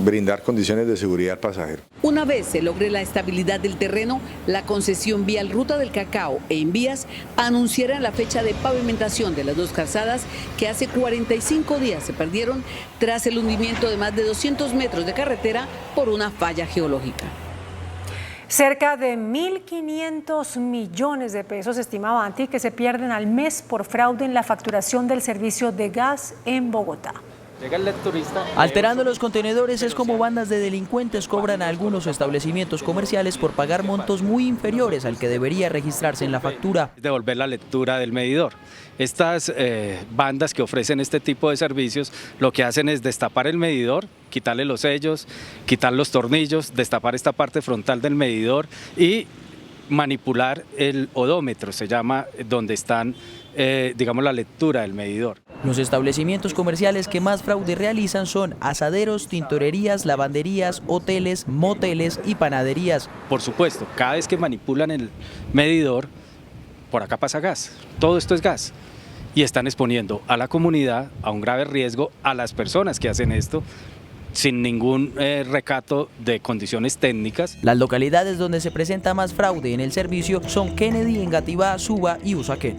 brindar condiciones de seguridad al pasajero. Una vez se logre la estabilidad del terreno, la concesión vial Ruta del Cacao e Invías anunciará la fecha de pavimentación de las dos calzadas que hace 45 días se perdieron tras el hundimiento de más de 200 metros de carretera por una falla geológica. Cerca de 1.500 millones de pesos estimaba ANTI que se pierden al mes por fraude en la facturación del servicio de gas en Bogotá. Alterando los contenedores es como bandas de delincuentes cobran a algunos establecimientos comerciales por pagar montos muy inferiores al que debería registrarse en la factura. Devolver la lectura del medidor. Estas bandas que ofrecen este tipo de servicios lo que hacen es destapar el medidor, quitarle los sellos, quitar los tornillos, destapar esta parte frontal del medidor y manipular el odómetro, se llama, donde están, digamos, la lectura del medidor. Los establecimientos comerciales que más fraude realizan son asaderos, tintorerías, lavanderías, hoteles, moteles y panaderías. Por supuesto, cada vez que manipulan el medidor, por acá pasa gas, todo esto es gas. Y están exponiendo a la comunidad a un grave riesgo, a las personas que hacen esto, sin ningún recato de condiciones técnicas. Las localidades donde se presenta más fraude en el servicio son Kennedy, Engativá, Suba y Usaquén.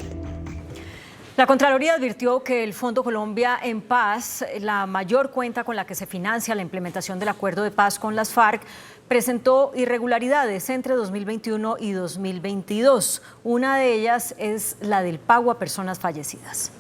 La Contraloría advirtió que el Fondo Colombia en Paz, la mayor cuenta con la que se financia la implementación del acuerdo de paz con las FARC, presentó irregularidades entre 2021 y 2022. Una de ellas es la del pago a personas fallecidas.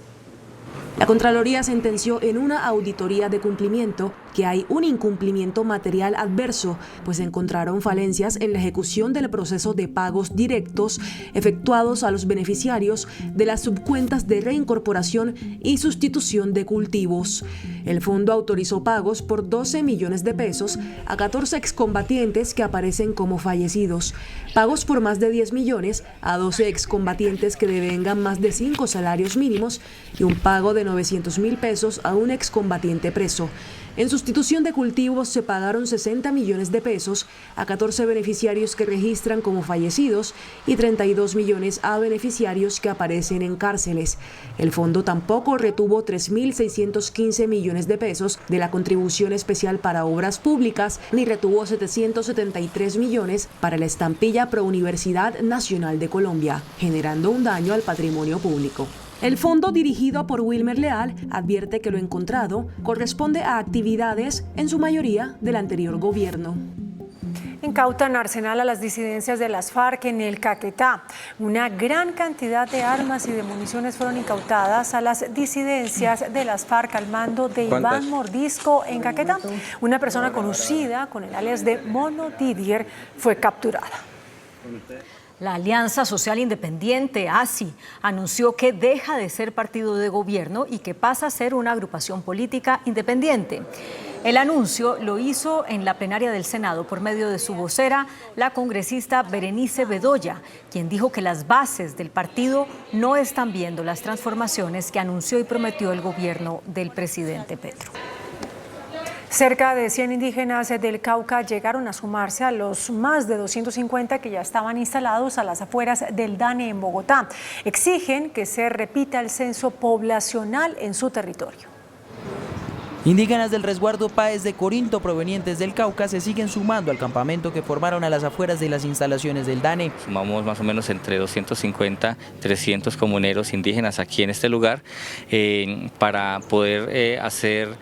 La Contraloría sentenció en una auditoría de cumplimiento que hay un incumplimiento material adverso, pues encontraron falencias en la ejecución del proceso de pagos directos efectuados a los beneficiarios de las subcuentas de reincorporación y sustitución de cultivos. El fondo autorizó pagos por 12 millones de pesos a 14 excombatientes que aparecen como fallecidos, pagos por más de 10 millones a 12 excombatientes que devengan más de 5 salarios mínimos y un pago de 900.000 pesos a un excombatiente preso. En sustitución de cultivos se pagaron 60 millones de pesos a 14 beneficiarios que registran como fallecidos y 32 millones a beneficiarios que aparecen en cárceles. El fondo tampoco retuvo 3.615 millones de pesos de la contribución especial para obras públicas, ni retuvo 773 millones para la estampilla Pro Universidad Nacional de Colombia, generando un daño al patrimonio público. El fondo, dirigido por Wilmer Leal, advierte que lo encontrado corresponde a actividades, en su mayoría, del anterior gobierno. Incautan arsenal a las disidencias de las FARC en el Caquetá. Una gran cantidad de armas y de municiones fueron incautadas a las disidencias de las FARC al mando de Iván Mordisco en Caquetá. Una persona conocida con el alias de Mono Didier fue capturada. La Alianza Social Independiente, ASI, anunció que deja de ser partido de gobierno y que pasa a ser una agrupación política independiente. El anuncio lo hizo en la plenaria del Senado por medio de su vocera, la congresista Berenice Bedoya, quien dijo que las bases del partido no están viendo las transformaciones que anunció y prometió el gobierno del presidente Petro. Cerca de 100 indígenas del Cauca llegaron a sumarse a los más de 250 que ya estaban instalados a las afueras del DANE en Bogotá. Exigen que se repita el censo poblacional en su territorio. Indígenas del resguardo Páez de Corinto provenientes del Cauca se siguen sumando al campamento que formaron a las afueras de las instalaciones del DANE. Sumamos más o menos entre 250, 300 comuneros indígenas aquí en este lugar para poder hacer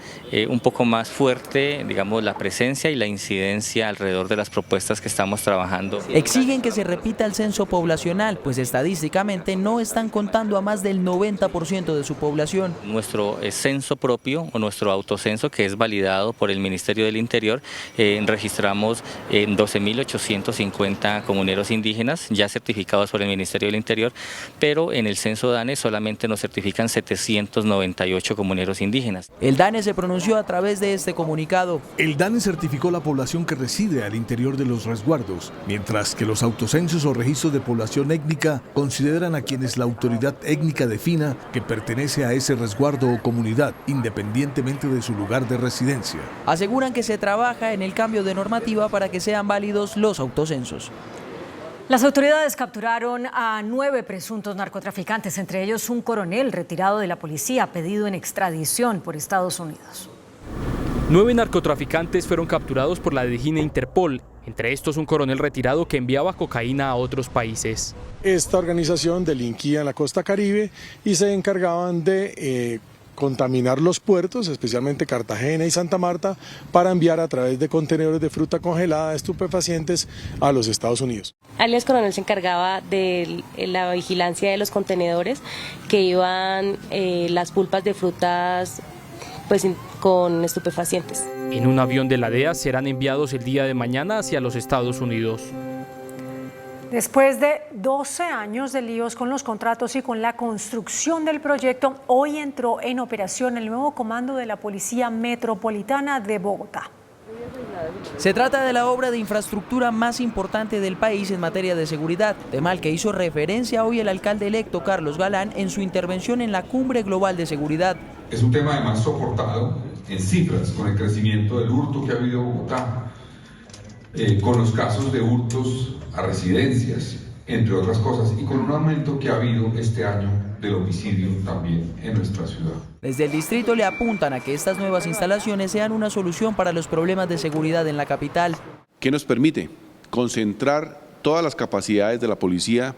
un poco más fuerte, digamos, la presencia y la incidencia alrededor de las propuestas que estamos trabajando. Exigen que se repita el censo poblacional, pues estadísticamente no están contando a más del 90% de su población. Nuestro censo propio o nuestro autocenso, que es validado por el Ministerio del Interior, registramos 12.850 comuneros indígenas ya certificados por el Ministerio del Interior, pero en el censo DANE solamente nos certifican 798 comuneros indígenas. El DANE se pronunció a través de este comunicado. El DANE certificó la población que reside al interior de los resguardos, mientras que los autocensos o registros de población étnica consideran a quienes la autoridad étnica defina que pertenece a ese resguardo o comunidad, independientemente de su lugar de residencia. Aseguran que se trabaja en el cambio de normativa para que sean válidos los autocensos. Las autoridades capturaron a 9 presuntos narcotraficantes, entre ellos un coronel retirado de la policía pedido en extradición por Estados Unidos. 9 narcotraficantes fueron capturados por la DGINE Interpol, entre estos un coronel retirado que enviaba cocaína a otros países. Esta organización delinquía en la costa Caribe y se encargaban de contaminar los puertos, especialmente Cartagena y Santa Marta, para enviar a través de contenedores de fruta congelada estupefacientes a los Estados Unidos. Alias Coronel se encargaba de la vigilancia de los contenedores que iban las pulpas de frutas con estupefacientes. En un avión de la DEA serán enviados el día de mañana hacia los Estados Unidos. Después de 12 años de líos con los contratos y con la construcción del proyecto, hoy entró en operación el nuevo comando de la Policía Metropolitana de Bogotá. Se trata de la obra de infraestructura más importante del país en materia de seguridad, tema al que hizo referencia hoy el alcalde electo Carlos Galán en su intervención en la Cumbre Global de Seguridad. Es un tema además soportado en cifras con el crecimiento del hurto que ha habido en Bogotá, con los casos de hurtos a residencias, entre otras cosas, y con un aumento que ha habido este año del homicidio también en nuestra ciudad. Desde el distrito le apuntan a que estas nuevas instalaciones sean una solución para los problemas de seguridad en la capital. ¿Qué nos permite? Concentrar todas las capacidades de la policía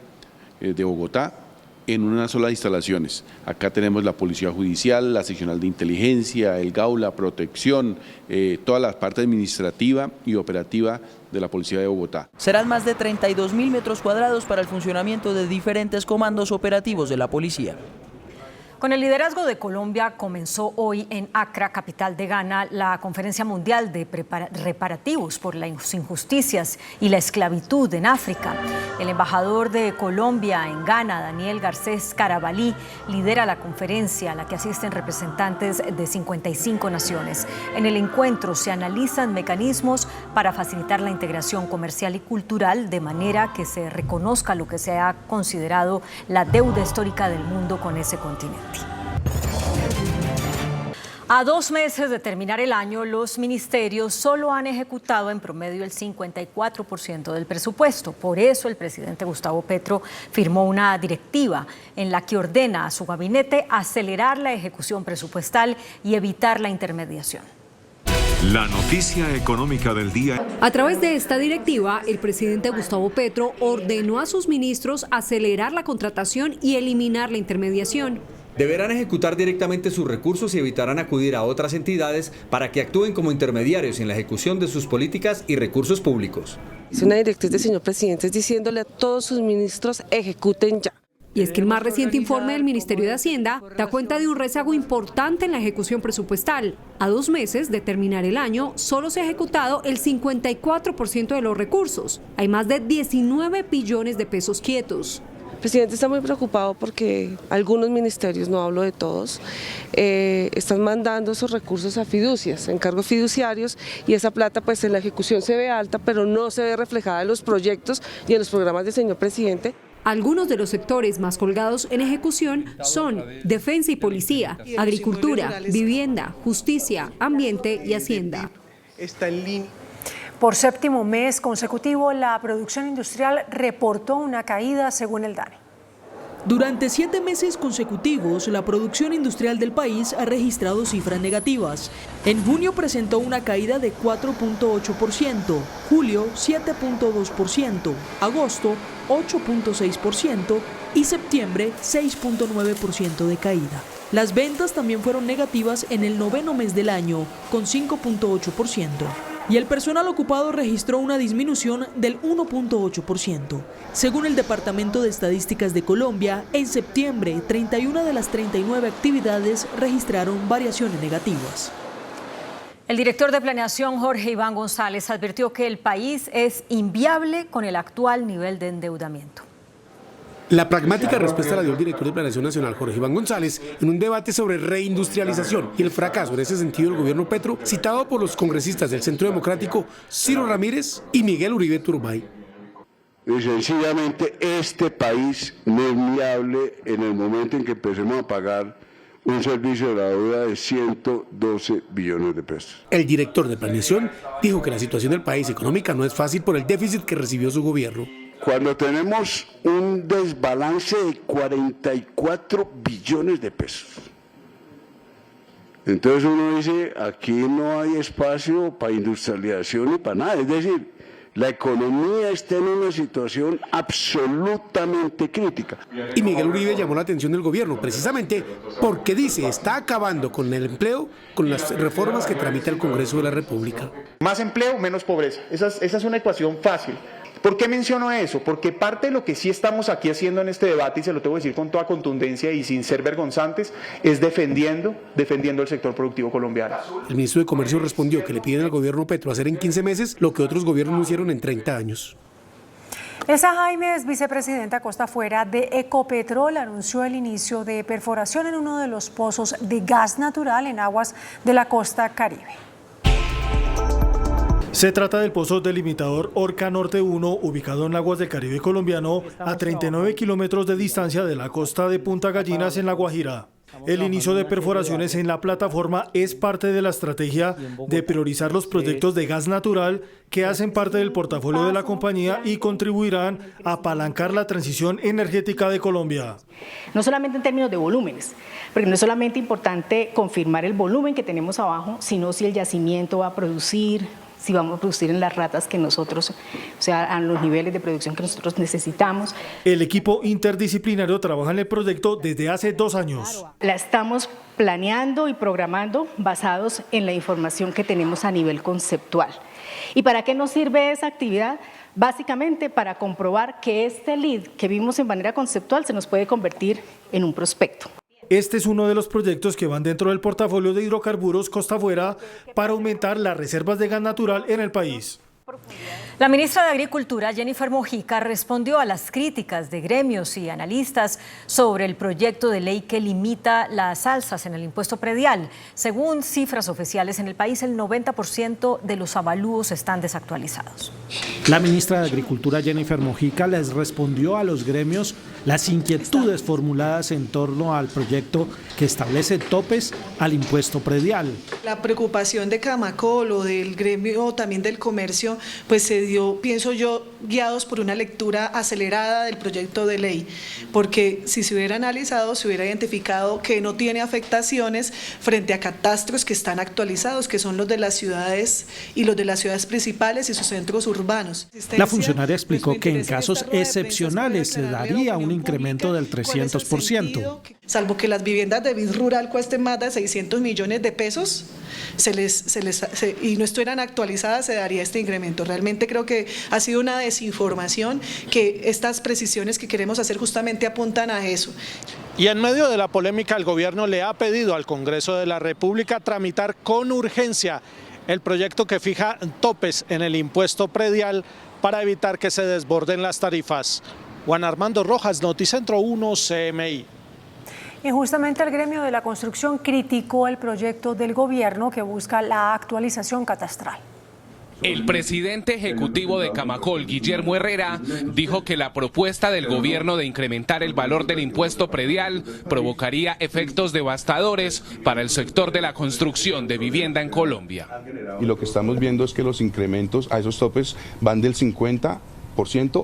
de Bogotá en una sola instalaciones. Acá tenemos la Policía Judicial, la Seccional de Inteligencia, el GAU, la Protección, toda la parte administrativa y operativa de la Policía de Bogotá. Serán más de 32.000 metros cuadrados para el funcionamiento de diferentes comandos operativos de la policía. Con el liderazgo de Colombia comenzó hoy en Accra, capital de Ghana, la Conferencia Mundial de Reparativos por las Injusticias y la Esclavitud en África. El embajador de Colombia en Ghana, Daniel Garcés Carabalí, lidera la conferencia a la que asisten representantes de 55 naciones. En el encuentro se analizan mecanismos para facilitar la integración comercial y cultural de manera que se reconozca lo que se ha considerado la deuda histórica del mundo con ese continente. A 2 meses de terminar el año, los ministerios solo han ejecutado en promedio el 54% del presupuesto. Por eso el presidente Gustavo Petro firmó una directiva en la que ordena a su gabinete acelerar la ejecución presupuestal y evitar la intermediación. La noticia económica del día. A través de esta directiva, el presidente Gustavo Petro ordenó a sus ministros acelerar la contratación y eliminar la intermediación. Deberán ejecutar directamente sus recursos y evitarán acudir a otras entidades para que actúen como intermediarios en la ejecución de sus políticas y recursos públicos. Es una directriz del señor presidente diciéndole a todos sus ministros ejecuten ya. Y es que el más reciente informe del Ministerio de Hacienda da cuenta de un rezago importante en la ejecución presupuestal. A 2 meses de terminar el año, solo se ha ejecutado el 54% de los recursos. Hay más de 19 billones de pesos quietos. El presidente está muy preocupado porque algunos ministerios, no hablo de todos, están mandando esos recursos a fiducias, encargos fiduciarios, y esa plata pues en la ejecución se ve alta, pero no se ve reflejada en los proyectos y en los programas del señor presidente. Algunos de los sectores más colgados en ejecución son defensa y policía, agricultura, vivienda, justicia, ambiente y hacienda. Por 7º mes consecutivo, la producción industrial reportó una caída según el DANE. Durante 7 meses consecutivos, la producción industrial del país ha registrado cifras negativas. En junio presentó una caída de 4.8%, julio 7.2%, agosto 8.6% y septiembre 6.9% de caída. Las ventas también fueron negativas en el 9º mes del año, con 5.8%. Y el personal ocupado registró una disminución del 1.8%. Según el Departamento de Estadísticas de Colombia, en septiembre, 31 de las 39 actividades registraron variaciones negativas. El director de Planeación, Jorge Iván González, advirtió que el país es inviable con el actual nivel de endeudamiento. La pragmática respuesta la dio el director de Planeación Nacional, Jorge Iván González, en un debate sobre reindustrialización y el fracaso en ese sentido del gobierno Petro, citado por los congresistas del Centro Democrático, Ciro Ramírez y Miguel Uribe Turbay. Y sencillamente este país no es viable en el momento en que empecemos a pagar un servicio de la deuda de 112 billones de pesos. El director de Planeación dijo que la situación del país económica no es fácil por el déficit que recibió su gobierno. Cuando tenemos un desbalance de 44 billones de pesos, entonces uno dice, aquí no hay espacio para industrialización ni para nada. Es decir, la economía está en una situación absolutamente crítica. Y Miguel Uribe llamó la atención del gobierno precisamente porque dice está acabando con el empleo con las reformas que tramita el Congreso de la República. Más empleo, menos pobreza. Esa es una ecuación fácil. ¿Por qué menciono eso? Porque parte de lo que sí estamos aquí haciendo en este debate, y se lo tengo que decir con toda contundencia y sin ser vergonzantes, es defendiendo el sector productivo colombiano. El ministro de Comercio respondió que le piden al gobierno Petro hacer en 15 meses lo que otros gobiernos no hicieron en 30 años. Elsa Jaimes, vicepresidenta Costa Afuera de Ecopetrol, anunció el inicio de perforación en uno de los pozos de gas natural en aguas de la costa Caribe. Se trata del pozo delimitador Orca Norte 1, ubicado en aguas del Caribe colombiano, a 39 kilómetros de distancia de la costa de Punta Gallinas, en La Guajira. El inicio de perforaciones en la plataforma es parte de la estrategia de priorizar los proyectos de gas natural que hacen parte del portafolio de la compañía y contribuirán a apalancar la transición energética de Colombia. No solamente en términos de volúmenes, porque no es solamente importante confirmar el volumen que tenemos abajo, sino si el yacimiento va a producir, si vamos a producir en las ratas que nosotros, o sea, a los niveles de producción que nosotros necesitamos. El equipo interdisciplinario trabaja en el proyecto desde hace 2 años. La estamos planeando y programando basados en la información que tenemos a nivel conceptual. ¿Y para qué nos sirve esa actividad? Básicamente para comprobar que este lead que vimos en manera conceptual se nos puede convertir en un prospecto. Este es uno de los proyectos que van dentro del portafolio de hidrocarburos Costa Afuera para aumentar las reservas de gas natural en el país. La ministra de Agricultura, Jennifer Mojica, respondió a las críticas de gremios y analistas sobre el proyecto de ley que limita las alzas en el impuesto predial. Según cifras oficiales, en el país el 90% de los avalúos están desactualizados. La ministra de Agricultura, Jennifer Mojica, les respondió a los gremios las inquietudes formuladas en torno al proyecto que establece topes al impuesto predial. La preocupación de Camacol o del gremio también del comercio, pues se dio, pienso yo, guiados por una lectura acelerada del proyecto de ley, porque si se hubiera analizado, se hubiera identificado que no tiene afectaciones frente a catastros que están actualizados, que son los de las ciudades y los de las ciudades principales y sus centros urbanos. La funcionaria explicó que en casos excepcionales se daría un incremento del 300%. Salvo que las viviendas de BID rural cuesten más de 600 millones de pesos y no estuvieran actualizadas, se daría este incremento. Realmente creo que ha sido una desinformación, que estas precisiones que queremos hacer justamente apuntan a eso. Y en medio de la polémica, el gobierno le ha pedido al Congreso de la República tramitar con urgencia el proyecto que fija topes en el impuesto predial para evitar que se desborden las tarifas. Juan Armando Rojas, Noticentro 1, CMI. Y justamente el gremio de la construcción criticó el proyecto del gobierno que busca la actualización catastral. El presidente ejecutivo de Camacol, Guillermo Herrera, dijo que la propuesta del gobierno de incrementar el valor del impuesto predial provocaría efectos devastadores para el sector de la construcción de vivienda en Colombia. Y lo que estamos viendo es que los incrementos a esos topes van del 50%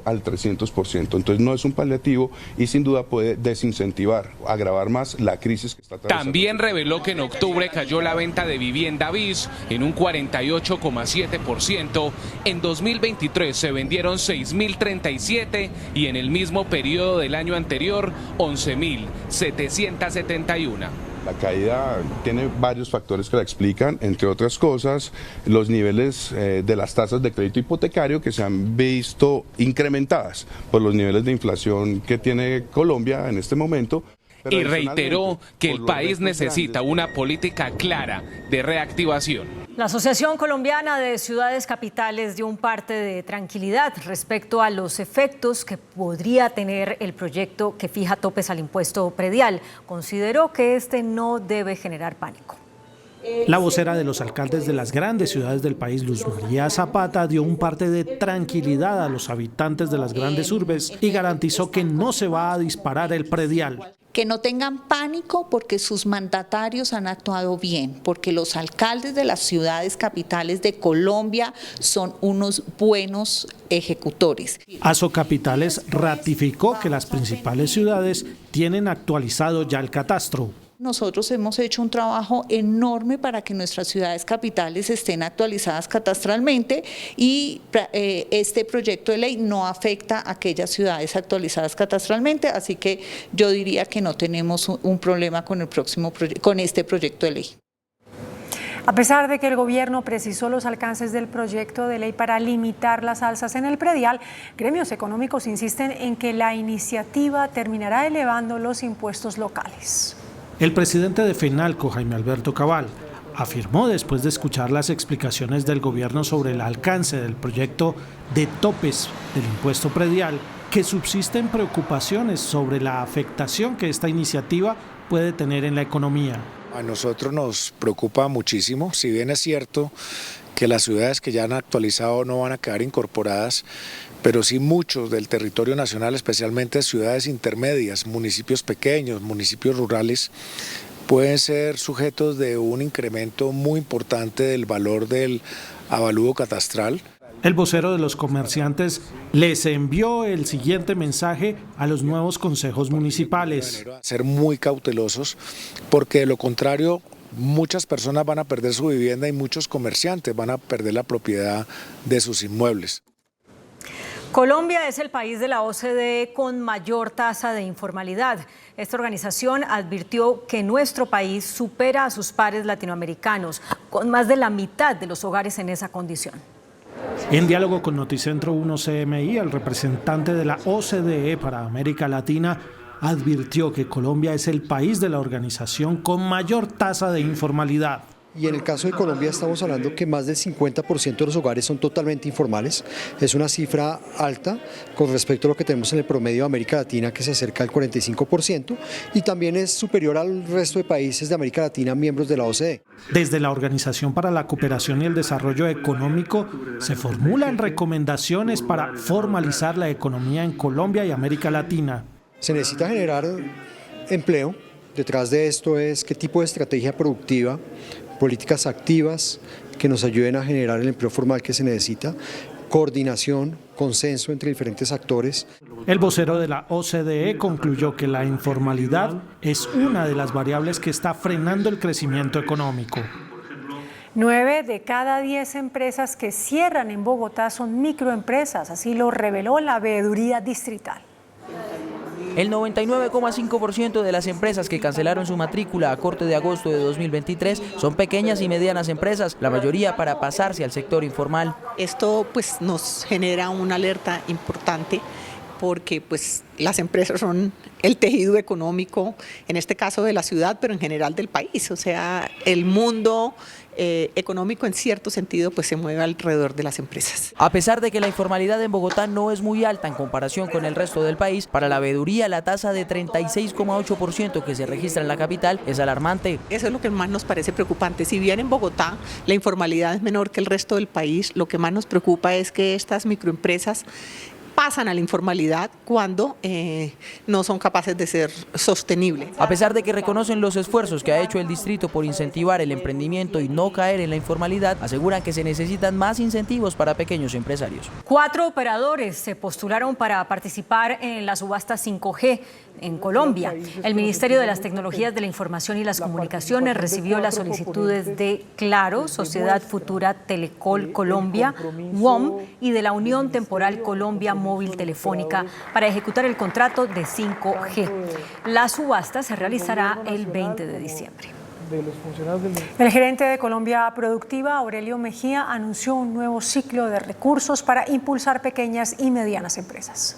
al 300%. Entonces no es un paliativo y sin duda puede desincentivar, agravar más la crisis que está atravesando. También reveló que en octubre cayó la venta de vivienda BIS en un 48,7%. En 2023 se vendieron 6.037 y en el mismo periodo del año anterior 11.771. La caída tiene varios factores que la explican, entre otras cosas, los niveles de las tasas de crédito hipotecario que se han visto incrementadas por los niveles de inflación que tiene Colombia en este momento. Y reiteró que el país necesita una política clara de reactivación. La Asociación Colombiana de Ciudades Capitales dio un parte de tranquilidad respecto a los efectos que podría tener el proyecto que fija topes al impuesto predial. Consideró que este no debe generar pánico. La vocera de los alcaldes de las grandes ciudades del país, Luz María Zapata, dio un parte de tranquilidad a los habitantes de las grandes urbes y garantizó que no se va a disparar el predial. Que no tengan pánico porque sus mandatarios han actuado bien, porque los alcaldes de las ciudades capitales de Colombia son unos buenos ejecutores. Asocapitales ratificó que las principales ciudades tienen actualizado ya el catastro. Nosotros hemos hecho un trabajo enorme para que nuestras ciudades capitales estén actualizadas catastralmente y este proyecto de ley no afecta a aquellas ciudades actualizadas catastralmente, así que yo diría que no tenemos un problema con este proyecto de ley. A pesar de que el gobierno precisó los alcances del proyecto de ley para limitar las alzas en el predial, gremios económicos insisten en que la iniciativa terminará elevando los impuestos locales. El presidente de FENALCO, Jaime Alberto Cabal, afirmó después de escuchar las explicaciones del gobierno sobre el alcance del proyecto de topes del impuesto predial que subsisten preocupaciones sobre la afectación que esta iniciativa puede tener en la economía. A nosotros nos preocupa muchísimo, si bien es cierto que las ciudades que ya han actualizado no van a quedar incorporadas, pero sí muchos del territorio nacional, especialmente ciudades intermedias, municipios pequeños, municipios rurales, pueden ser sujetos de un incremento muy importante del valor del avalúo catastral. El vocero de los comerciantes les envió el siguiente mensaje a los nuevos consejos municipales. Ser muy cautelosos, porque de lo contrario muchas personas van a perder su vivienda y muchos comerciantes van a perder la propiedad de sus inmuebles. Colombia es el país de la OCDE con mayor tasa de informalidad. Esta organización advirtió que nuestro país supera a sus pares latinoamericanos, con más de la mitad de los hogares en esa condición. En diálogo con Noticentro 1 CMI, el representante de la OCDE para América Latina advirtió que Colombia es el país de la organización con mayor tasa de informalidad. Y en el caso de Colombia estamos hablando que más del 50% de los hogares son totalmente informales. Es una cifra alta con respecto a lo que tenemos en el promedio de América Latina, que se acerca al 45%, y también es superior al resto de países de América Latina miembros de la OCDE. Desde la Organización para la Cooperación y el Desarrollo Económico se formulan recomendaciones para formalizar la economía en Colombia y América Latina. Se necesita generar empleo. Detrás de esto es qué tipo de estrategia productiva, políticas activas que nos ayuden a generar el empleo formal que se necesita, coordinación, consenso entre diferentes actores. El vocero de la OCDE concluyó que la informalidad es una de las variables que está frenando el crecimiento económico. 9 de cada 10 empresas que cierran en Bogotá son microempresas, así lo reveló la Veeduría Distrital. El 99,5% de las empresas que cancelaron su matrícula a corte de agosto de 2023 son pequeñas y medianas empresas, la mayoría para pasarse al sector informal. Esto pues nos genera una alerta importante porque pues las empresas son el tejido económico, en este caso de la ciudad, pero en general del país. O sea, el mundo económico en cierto sentido pues se mueve alrededor de las empresas. A pesar de que la informalidad en Bogotá no es muy alta en comparación con el resto del país, para la veeduría la tasa de 36,8% que se registra en la capital es alarmante. Eso es lo que más nos parece preocupante. Si bien en Bogotá la informalidad es menor que el resto del país, lo que más nos preocupa es que estas microempresas pasan a la informalidad cuando no son capaces de ser sostenibles. A pesar de que reconocen los esfuerzos que ha hecho el distrito por incentivar el emprendimiento y no caer en la informalidad, aseguran que se necesitan más incentivos para pequeños empresarios. 4 operadores se postularon para participar en la subasta 5G en Colombia. El Ministerio de las Tecnologías de la Información y las Comunicaciones recibió las solicitudes de Claro, Sociedad Futura Telecol Colombia, WOM y de la Unión Temporal Colombia Móvil Telefónica para ejecutar el contrato de 5G. La subasta se realizará el 20 de diciembre. El gerente de Colombia Productiva, Aurelio Mejía, anunció un nuevo ciclo de recursos para impulsar pequeñas y medianas empresas.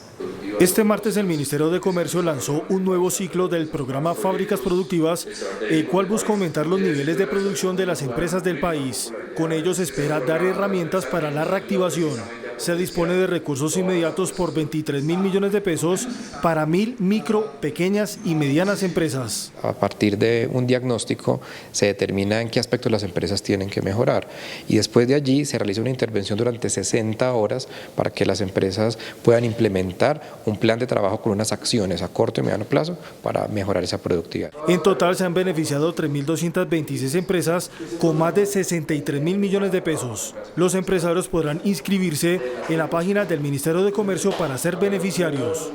Este martes el Ministerio de Comercio lanzó un nuevo ciclo del programa Fábricas Productivas, el cual busca aumentar los niveles de producción de las empresas del país. Con ello se espera dar herramientas para la reactivación. Se dispone de recursos inmediatos por 23.000 millones de pesos para 1.000 micro, pequeñas y medianas empresas. A partir de un diagnóstico se determina en qué aspectos las empresas tienen que mejorar y después de allí se realiza una intervención durante 60 horas para que las empresas puedan implementar un plan de trabajo con unas acciones a corto y mediano plazo para mejorar esa productividad. En total se han beneficiado 3.226 empresas con más de 63.000 millones de pesos. Los empresarios podrán inscribirse en la página del Ministerio de Comercio para ser beneficiarios.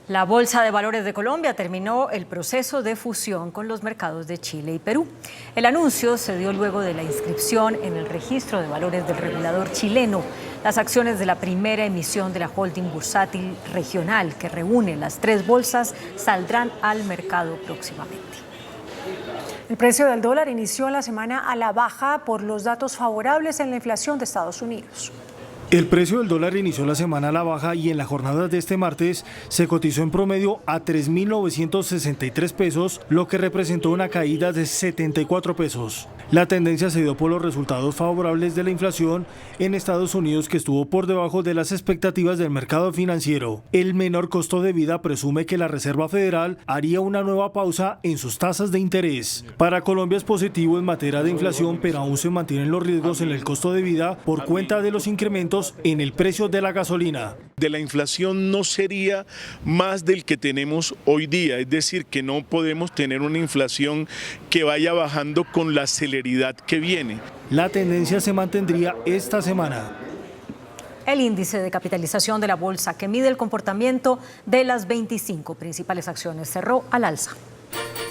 La Bolsa de Valores de Colombia terminó el proceso de fusión con los mercados de Chile y Perú. El anuncio se dio luego de la inscripción en el registro de valores del regulador chileno. Las acciones de la primera emisión de la holding bursátil regional que reúne las 3 bolsas saldrán al mercado próximamente. El precio del dólar inició la semana a la baja por los datos favorables en la inflación de Estados Unidos. El precio del dólar inició la semana a la baja y en la jornada de este martes se cotizó en promedio a 3.963 pesos, lo que representó una caída de 74 pesos. La tendencia se dio por los resultados favorables de la inflación en Estados Unidos, que estuvo por debajo de las expectativas del mercado financiero. El menor costo de vida presume que la Reserva Federal haría una nueva pausa en sus tasas de interés. Para Colombia es positivo en materia de inflación, pero aún se mantienen los riesgos en el costo de vida por cuenta de los incrementos en el precio de la gasolina. De la inflación no sería más del que tenemos hoy día, es decir, que no podemos tener una inflación que vaya bajando con la celeridad que viene. La tendencia se mantendría esta semana. El índice de capitalización de la bolsa, que mide el comportamiento de las 25 principales acciones, cerró al alza.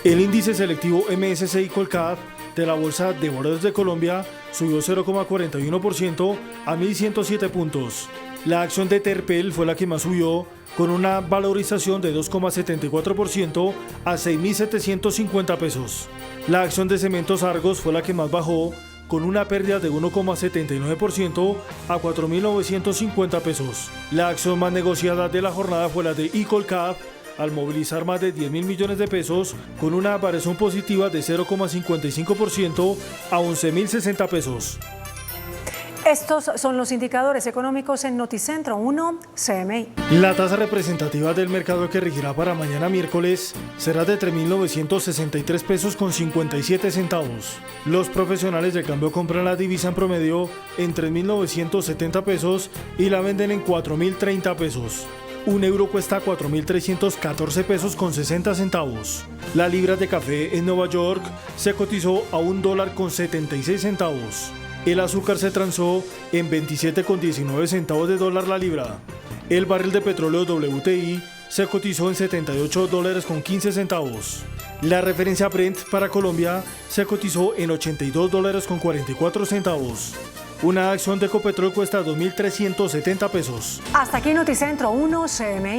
El índice selectivo MSCI Colcap de la Bolsa de Valores de Colombia subió 0,41% a 1.107 puntos. La acción de Terpel fue la que más subió, con una valorización de 2,74% a 6.750 pesos. La acción de Cementos Argos fue la que más bajó, con una pérdida de 1,79% a 4.950 pesos. La acción más negociada de la jornada fue la de Icolcap, al movilizar más de 10.000 millones de pesos, con una variación positiva de 0,55% a 11.060 pesos. Estos son los indicadores económicos en Noticentro 1 CMI. La tasa representativa del mercado que regirá para mañana miércoles será de 3.963 pesos con 57 centavos. Los profesionales de cambio compran la divisa en promedio en 3.970 pesos y la venden en 4.030 pesos. Un euro cuesta 4.314 pesos con 60 centavos. La libra de café en Nueva York se cotizó a $1 con 76 centavos. El azúcar se transó en 27,19 centavos de dólar la libra. El barril de petróleo WTI se cotizó en $78 con 15 centavos. La referencia Brent para Colombia se cotizó en $82 con 44 centavos. Una acción de Ecopetrol cuesta 2.370 pesos. Hasta aquí Noticentro 1 CMI.